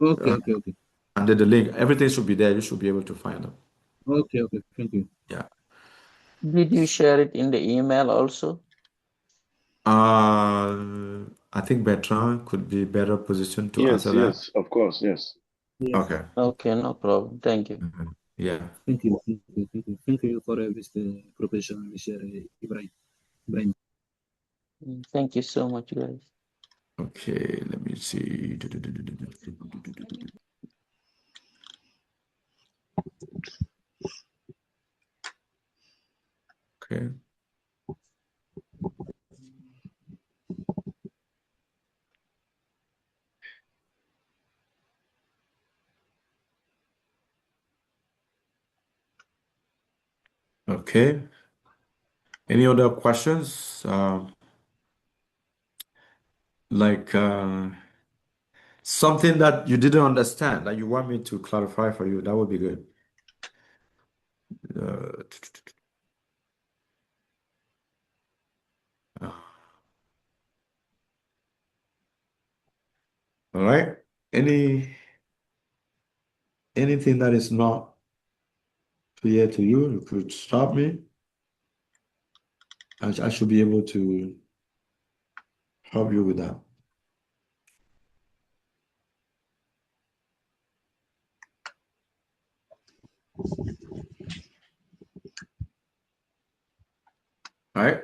Okay. Okay. and then the link. Everything should be there. You should be able to find them. Okay. Okay. Thank you. Yeah. Did you share it in the email also? I think Bertrand could be better positioned to Yes, answer that. yes, of course, yes. Yes. Okay. Okay, no problem. Thank you. Yeah. Thank you. Thank you for this professional share, Ibrahim. Thank you so much, guys. Okay, let me see. Okay. Okay. Any other questions? Like something that you didn't understand that you want me to clarify for you, that would be good. Uh, all right. Anything that is not clear to you, you could stop me. I should be able to help you with that. All right.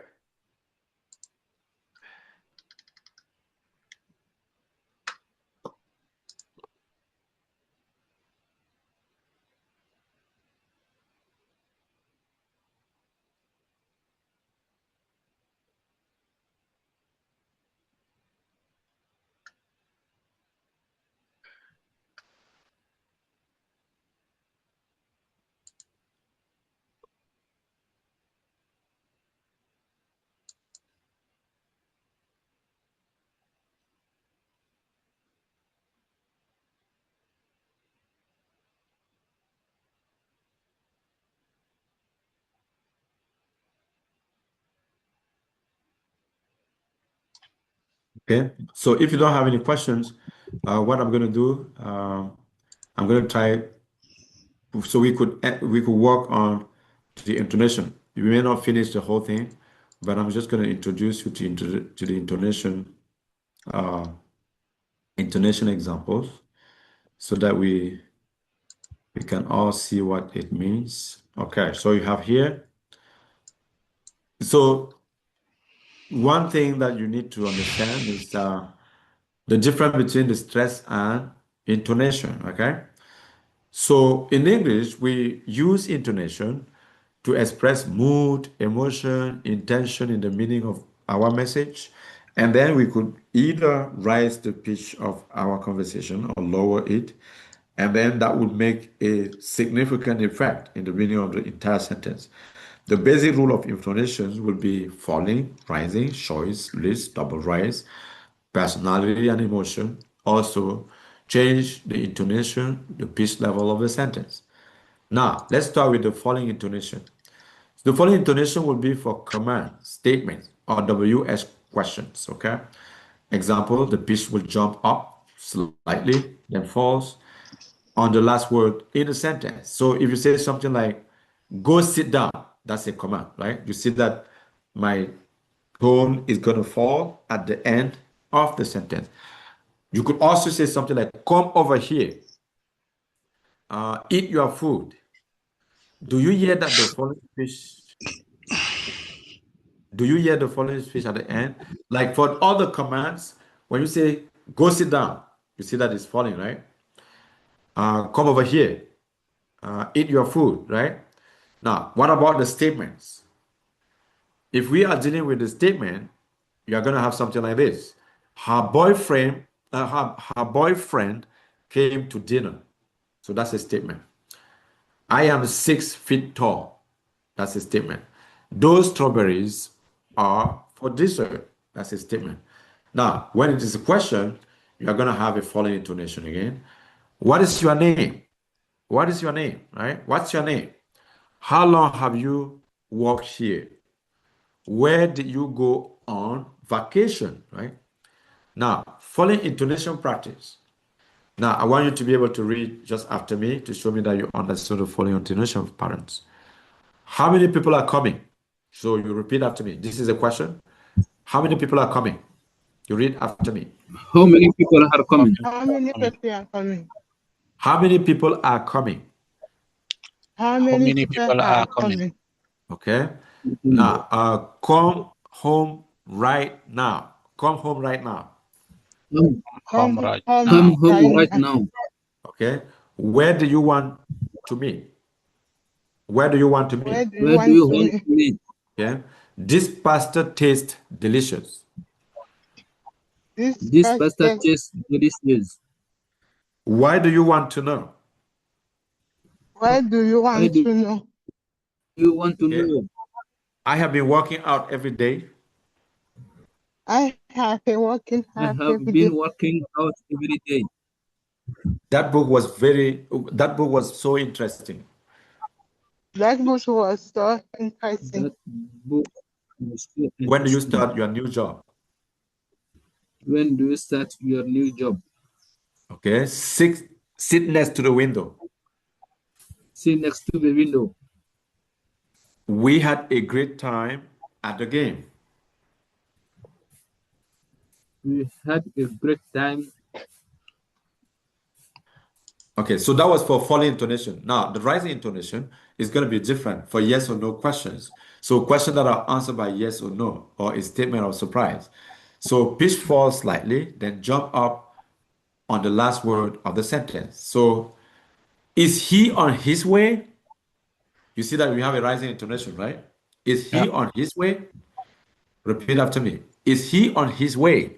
Okay, so if you don't have any questions, what I'm going to do, I'm going to try so we could work on the intonation. We may not finish the whole thing, but I'm just going to introduce you to the intonation examples so that we can all see what it means. Okay, so you have here. So one thing that you need to understand is the difference between the stress and intonation. Okay, so in English, we use intonation to express mood, emotion, intention in the meaning of our message. And then we could either raise the pitch of our conversation or lower it. And then that would make a significant effect in the meaning of the entire sentence. The basic rule of intonation will be falling, rising, choice, list, double rise, personality, and emotion. Also, change the intonation, the pitch level of the sentence. Now, let's start with the falling intonation. The following intonation will be for command, statements, or WH questions, okay? Example, the pitch will jump up slightly, then falls on the last word in a sentence. So if you say something like, go sit down, that's a command, right? You see that my tone is going to fall at the end of the sentence. You could also say something like, come over here, eat your food. Do you hear that the following pitch? Do you hear the following speech at the end? Like for all the commands, when you say go sit down, you see that it's falling, right? Come over here, eat your food, right? Now, what about the statements? If we are dealing with the statement, you are going to have something like this. Her boyfriend came to dinner. So that's a statement. I am 6 feet tall. That's a statement. Those strawberries are for dessert. That's a statement. Now, when it is a question, you are going to have a falling intonation again. What is your name? What is your name? Right? What's your name? How long have you worked here? Where did you go on vacation? Right? Now, falling intonation practice. Now, I want you to be able to read just after me to show me that you understood the falling intonation patterns. How many people are coming? So you repeat after me. This is a question. How many people are coming? You read after me. How many people are coming? How many people are coming? How many people are coming? How many people are coming? Okay. Now, come home right now. Come home right now. Come right Come now. home right now. Okay. Where do you want to meet? Where do you want to Where meet? do you Where want do you to want meet? to meet? Yeah. This pasta tastes delicious. This pasta Pastor, tastes delicious. Why do you want to know? where do you Why want do to know? you want to Okay. know? I have been working out every day. I have been working I hard have every been day. working out every day. That book was so interesting. That book was so interesting. That book is so When do you interesting. start your new job? When do you start your new job? Okay. Sit next to the window. Sit next to the window. We had a great time at the game. We had a great time. Okay, so that was for falling intonation. Now, the rising intonation is going to be different for yes or no questions. So questions that are answered by yes or no, or a statement of surprise. So pitch falls slightly, then jump up on the last word of the sentence. So is he on his way? You see that we have a rising intonation, right? Is he Yeah. on his way? Repeat after me. Is he on his way?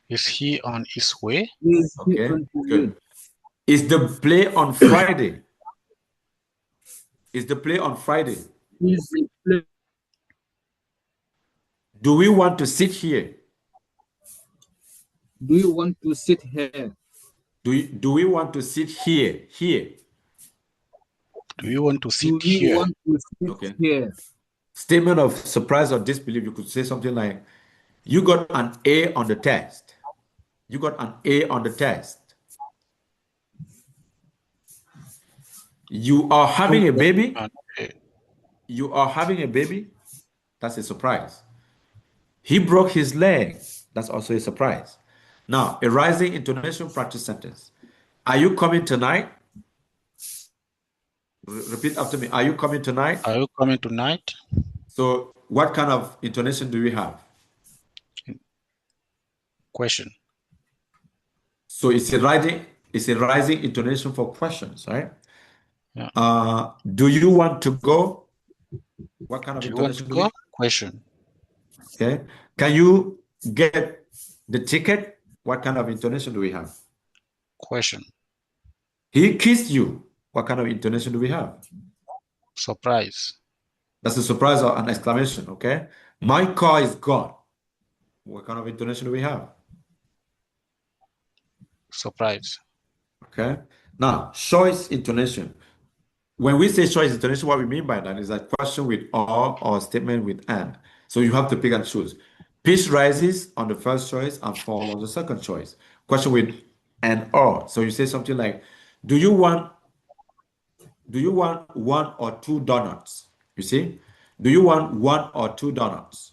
Is he on his way? Is he Okay, on his way? good. Is the play on Friday? Is the play on Friday? Is the play? Do we want to sit here? Do you want to sit here? Do we want to sit here? Here. Do you want to Do sit you here? want to sit Okay. here? Statement of surprise or disbelief. You could say something like, You got an A on the test. You got an A on the test. You are having a baby. Okay. You are having a baby. That's a surprise. He broke his leg. That's also a surprise. Now, a rising intonation practice sentence. Are you coming tonight? Repeat after me. Are you coming tonight? Are you coming tonight? So, what kind of intonation do we have? Question. So it's a rising intonation for questions, right? Yeah. Do you want to go? What kind of Do you want to intonation do we go? Question. Okay. Can you get the ticket? What kind of intonation do we have? Question. He kissed you. What kind of intonation do we have? Surprise. That's a surprise or an exclamation, okay? My car is gone. What kind of intonation do we have? Surprise. Okay. Now, choice intonation. When we say choice intonation, what we mean by that is a question with or statement with and. So you have to pick and choose. Pitch rises on the first choice and fall on the second choice. Question with and or. So you say something like, do you want one or two donuts? You see? Do you want one or two donuts?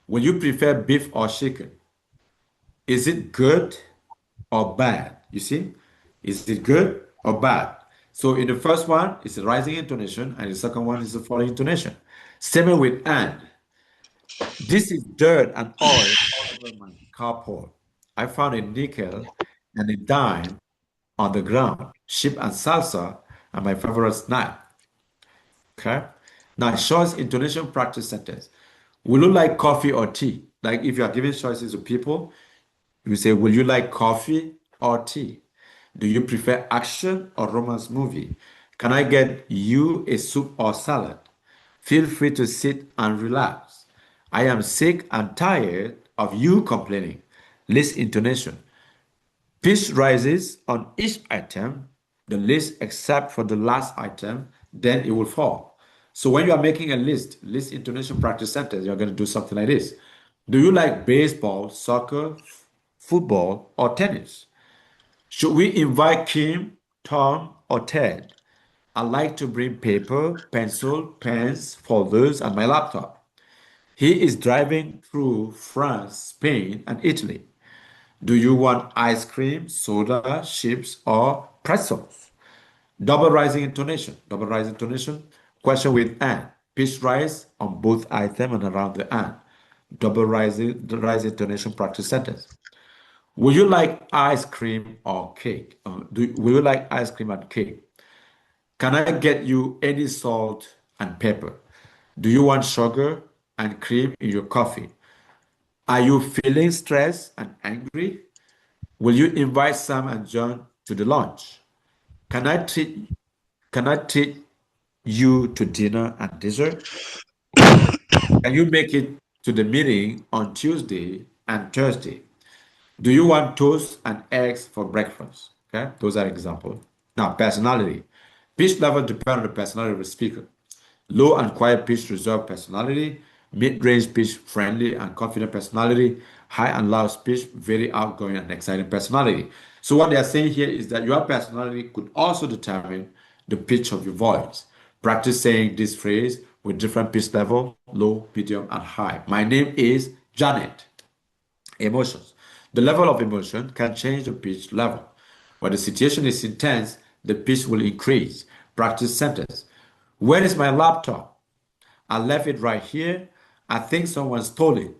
Will you prefer beef or chicken? Is it good or bad? You see? Is it good or bad? So in the first one, it's a rising intonation, and the second one is a falling intonation. Statement with and. This is dirt and oil all over my carport. I found a nickel and a dime on the ground. Chip and salsa are my favorite snack. Okay? Now, choice intonation practice sentence. Will you like coffee or tea? Like if you are giving choices to people, you say, will you like coffee or tea? Do you prefer action or romance movie? Can I get you a soup or salad? Feel free to sit and relax. I am sick and tired of you complaining. List intonation. Pitch rises on each item, the list except for the last item, then it will fall. So when you are making a list intonation practice sentence, you're going to do something like this. Do you like baseball, soccer, football, or tennis? Should we invite Kim, Tom, or Ted? I like to bring paper, pencil, pens, folders, and my laptop. He is driving through France, Spain, and Italy. Do you want ice cream, soda, chips, or pretzels? Double rising intonation. Double rising intonation. Question with and. Pitch rise on both item and around the and. Double rising intonation practice sentence. Would you like ice cream or cake? Will you like ice cream and cake? Can I get you any salt and pepper? Do you want sugar and cream in your coffee? Are you feeling stressed and angry? Will you invite Sam and John to the lunch? Can I treat you to dinner and dessert? Can you make it to the meeting on Tuesday and Thursday? Do you want toast and eggs for breakfast? Okay, those are examples. Now, personality. Pitch level depends on the personality of the speaker. Low and quiet pitch reserved personality. Mid-range pitch friendly and confident personality. High and loud pitch very outgoing and exciting personality. So what they are saying here is that your personality could also determine the pitch of your voice. Practice saying this phrase with different pitch level, low, medium, and high. My name is Janet. Emotions. The level of emotion can change the pitch level. When the situation is intense, the pitch will increase. Practice sentence. Where is my laptop? I left it right here. I think someone stole it.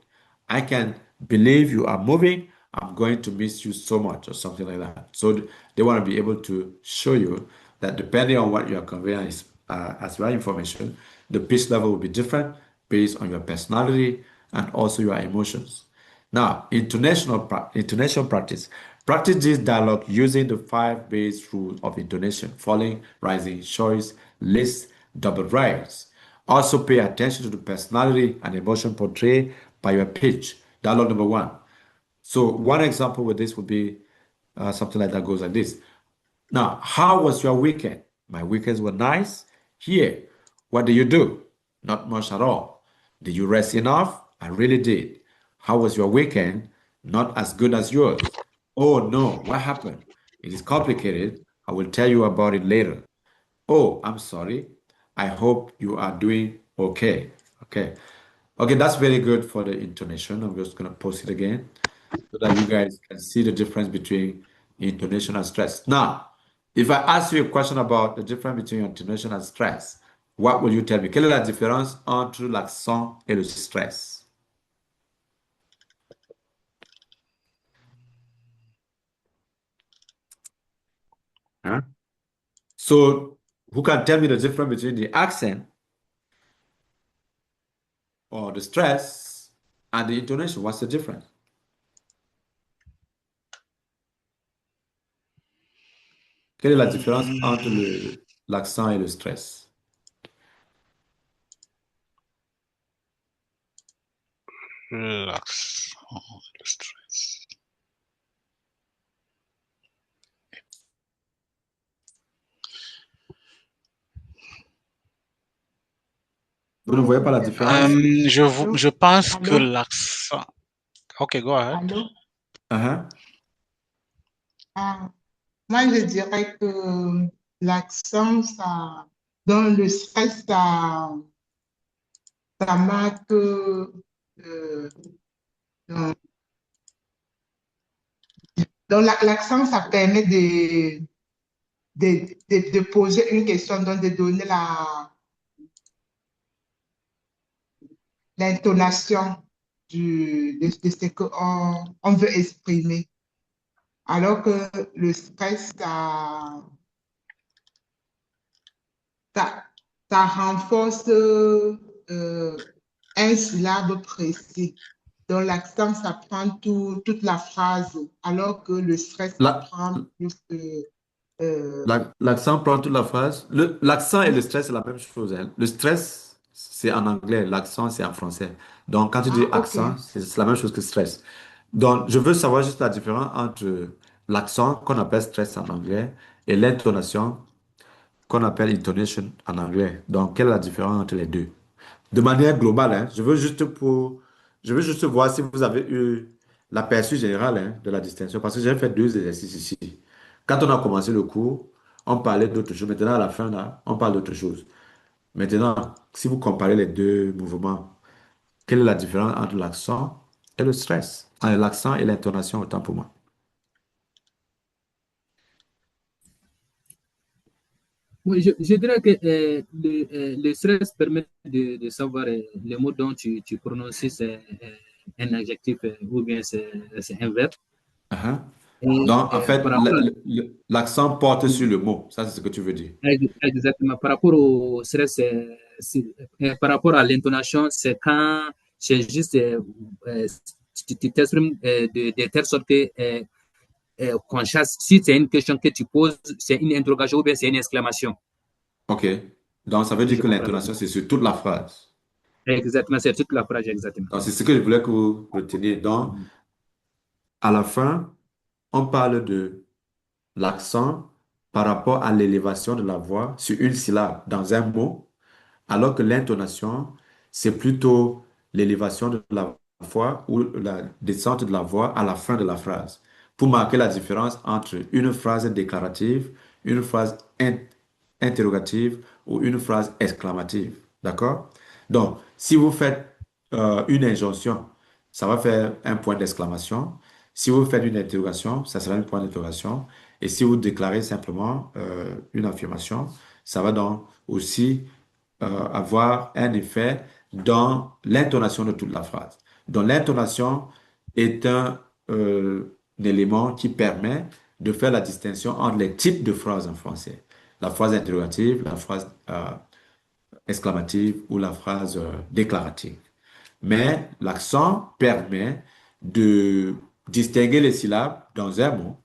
I can't believe you are moving. I'm going to miss you so much, or something like that. So they want to be able to show you that depending on what you are conveying as your information, the pitch level will be different based on your personality and also your emotions. Now, intonation practice. Practice this dialogue using the 5 base rules of intonation: falling, rising, choice, list, double rise. Also pay attention to the personality and emotion portrayed by your pitch. Dialogue number 1. So one example with this would be something like that goes like this. Now, how was your weekend? My weekends were nice. Here, what did you do? Not much at all. Did you rest enough? I really did. How was your weekend? Not as good as yours. Oh no, what happened? It is complicated. I will tell you about it later. Oh, I'm sorry. I hope you are doing okay. Okay. Okay, that's very good for the intonation. I'm just gonna post it again so that you guys can see the difference between intonation and stress. Now, if I ask you a question about the difference between intonation and stress, what will you tell me? Quelle est la différence entre l'accent et le stress? Huh? So, who can tell me the difference between the accent or the stress and the intonation? What's the difference? Quelle est la différence entre l'accent et le stress? Relax. Oh, the stress. Vous ne voyez pas la différence? Je pense que Allô? l'accent. Okay, go ahead. Allô? Uh-huh. Ah, moi, je dirais que l'accent, ça, dans le stress, ça marque, dans, l'accent, ça permet de poser une question, donc de donner l'intonation de ce qu'on on veut exprimer. Alors que le stress, ça, ça renforce un syllabe précis. Donc, l'accent, ça prend toute la phrase, alors que le stress, ça La- prend plus de... L'accent prend toute la phrase. L'accent et le stress, c'est la même chose, hein. Le stress, c'est en anglais. L'accent, c'est en français. Donc, quand tu dis Ah, OK. accent, c'est la même chose que stress. Donc, je veux savoir juste la différence entre l'accent qu'on appelle stress en anglais et l'intonation qu'on appelle intonation en anglais. Donc, quelle est la différence entre les deux? De manière globale, hein, je veux juste voir si vous avez eu l'aperçu général, hein, de la distinction, parce que j'ai fait deux exercices ici. Quand on a commencé le cours, on parlait d'autre chose. Maintenant, à la fin, là, on parle d'autre chose. Maintenant, si vous comparez les deux mouvements, quelle est la différence entre l'accent et le stress? L'accent et l'intonation, autant pour moi. Oui, je dirais que le stress permet de savoir les mots dont tu prononces, c'est un adjectif ou bien c'est un verbe. Uh-huh. Et Donc, en fait, par rapport l'accent porte à, sur le mot. Ça, c'est ce que tu veux dire. exactement, par rapport au stress, par rapport à l'intonation, c'est quand c'est juste, euh, tu t'exprimes de telle sorte que qu'on chasse, si c'est une question que tu poses, c'est une interrogation ou bien c'est une exclamation. OK. Donc, ça veut dire Je que comprends bien. l'intonation, c'est sur toute la phrase. Exactement, c'est toute la phrase, exactement. Donc, c'est ce que je voulais que vous reteniez. Donc, à la fin, on parle de l'accent par rapport à l'élévation de la voix sur une syllabe dans un mot, alors que l'intonation, c'est plutôt l'élévation de la voix ou la descente de la voix à la fin de la phrase, pour marquer la différence entre une phrase déclarative, une phrase interrogative ou une phrase exclamative. D'accord? Donc, si vous faites une injonction, ça va faire un point d'exclamation. Si vous faites une interrogation, ça sera un point d'interrogation. Et si vous déclarez simplement une affirmation, ça va donc aussi avoir un effet dans l'intonation de toute la phrase. Donc l'intonation est un élément qui permet de faire la distinction entre les types de phrases en français. La phrase interrogative, la phrase exclamative ou la phrase déclarative. Mais l'accent permet de distinguer les syllabes dans un mot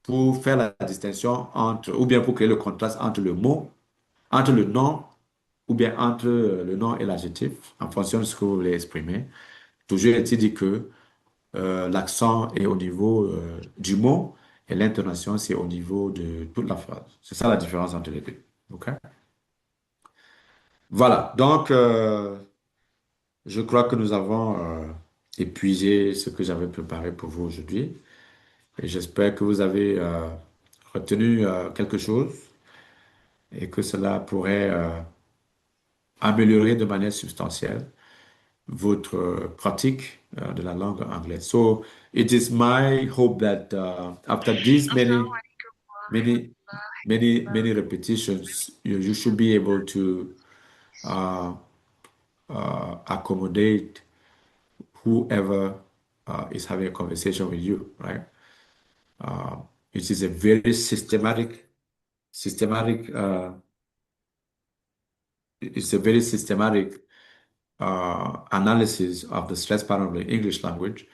pour faire la distinction entre, ou bien pour créer le contraste entre le mot, entre le nom, ou bien entre le nom et l'adjectif, en fonction de ce que vous voulez exprimer. Toujours est-il dit que l'accent est au niveau du mot et l'intonation, c'est au niveau de toute la phrase. C'est ça la différence entre les deux. OK? Voilà. Donc, je crois que nous avons épuisé ce que j'avais préparé pour vous aujourd'hui. Et j'espère que vous avez retenu quelque chose et que cela pourrait améliorer de manière substantielle votre pratique de la langue anglaise. So it is my hope that after these many repetitions, you should be able to uh, accommodate whoever is having a conversation with you, right? It is a very systematic, it's a very systematic analysis of the stress pattern of the English language.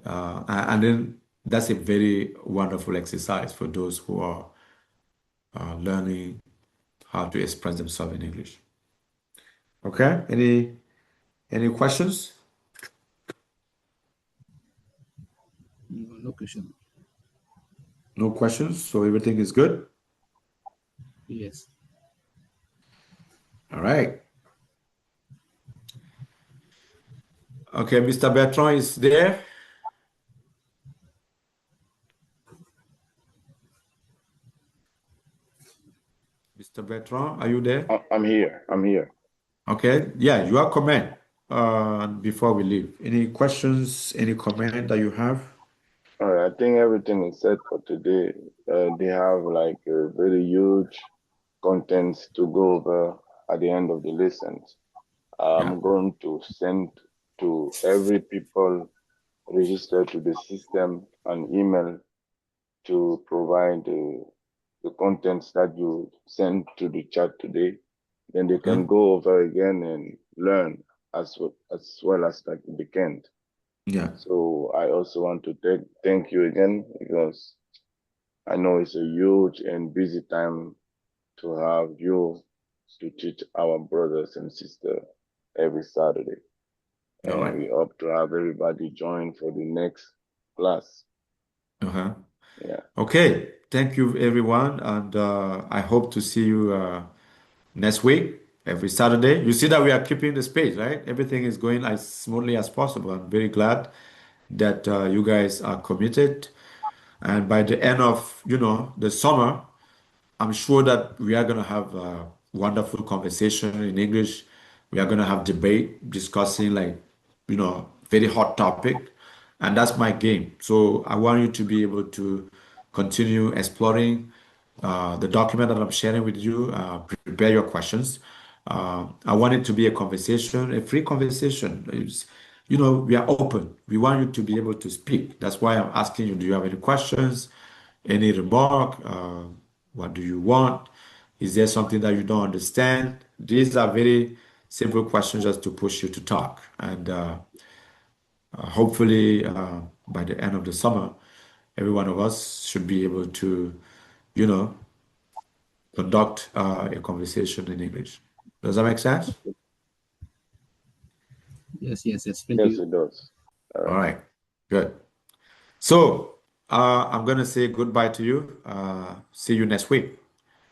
And then that's a very wonderful exercise for those who are learning how to express themselves in English. Okay, any questions? No question. No questions, so everything is good? Yes. All right. Okay, Mr. Bertrand is there. Mr. Bertrand, are you there? I'm here. I'm here. Okay, yeah, your comment before we leave. Any questions, any comment that you have? All right. I think everything is set for today. They have like a very huge contents to go over at the end of the lessons. I'm going to send to every people registered to the system an email to provide the contents that you sent to the chat today. Then they can go over again and learn as well as like they can. Yeah. So I also want to thank you again, because I know it's a huge and busy time to have you to teach our brothers and sisters every Saturday. And All right. we hope to have everybody join for the next class. Uh-huh. Yeah. Okay. Thank you, everyone. And I hope to see you next week, every Saturday. You see that we are keeping the space, right? Everything is going as smoothly as possible. I'm very glad that you guys are committed. And by the end of, the summer, I'm sure that we are going to have a wonderful conversation in English. We are going to have debate discussing very hot topic. And that's my game. So I want you to be able to continue exploring the document that I'm sharing with you. Prepare your questions. I want it to be a conversation, a free conversation. We are open. We want you to be able to speak. That's why I'm asking you, do you have any questions, any remark? What do you want? Is there something that you don't understand? These are very simple questions just to push you to talk. And hopefully, by the end of the summer, every one of us should be able to, conduct a conversation in English. Does that make sense? Yes. Thank Yes, you. it does. All right. Good. So I'm going to say goodbye to you. See you next week.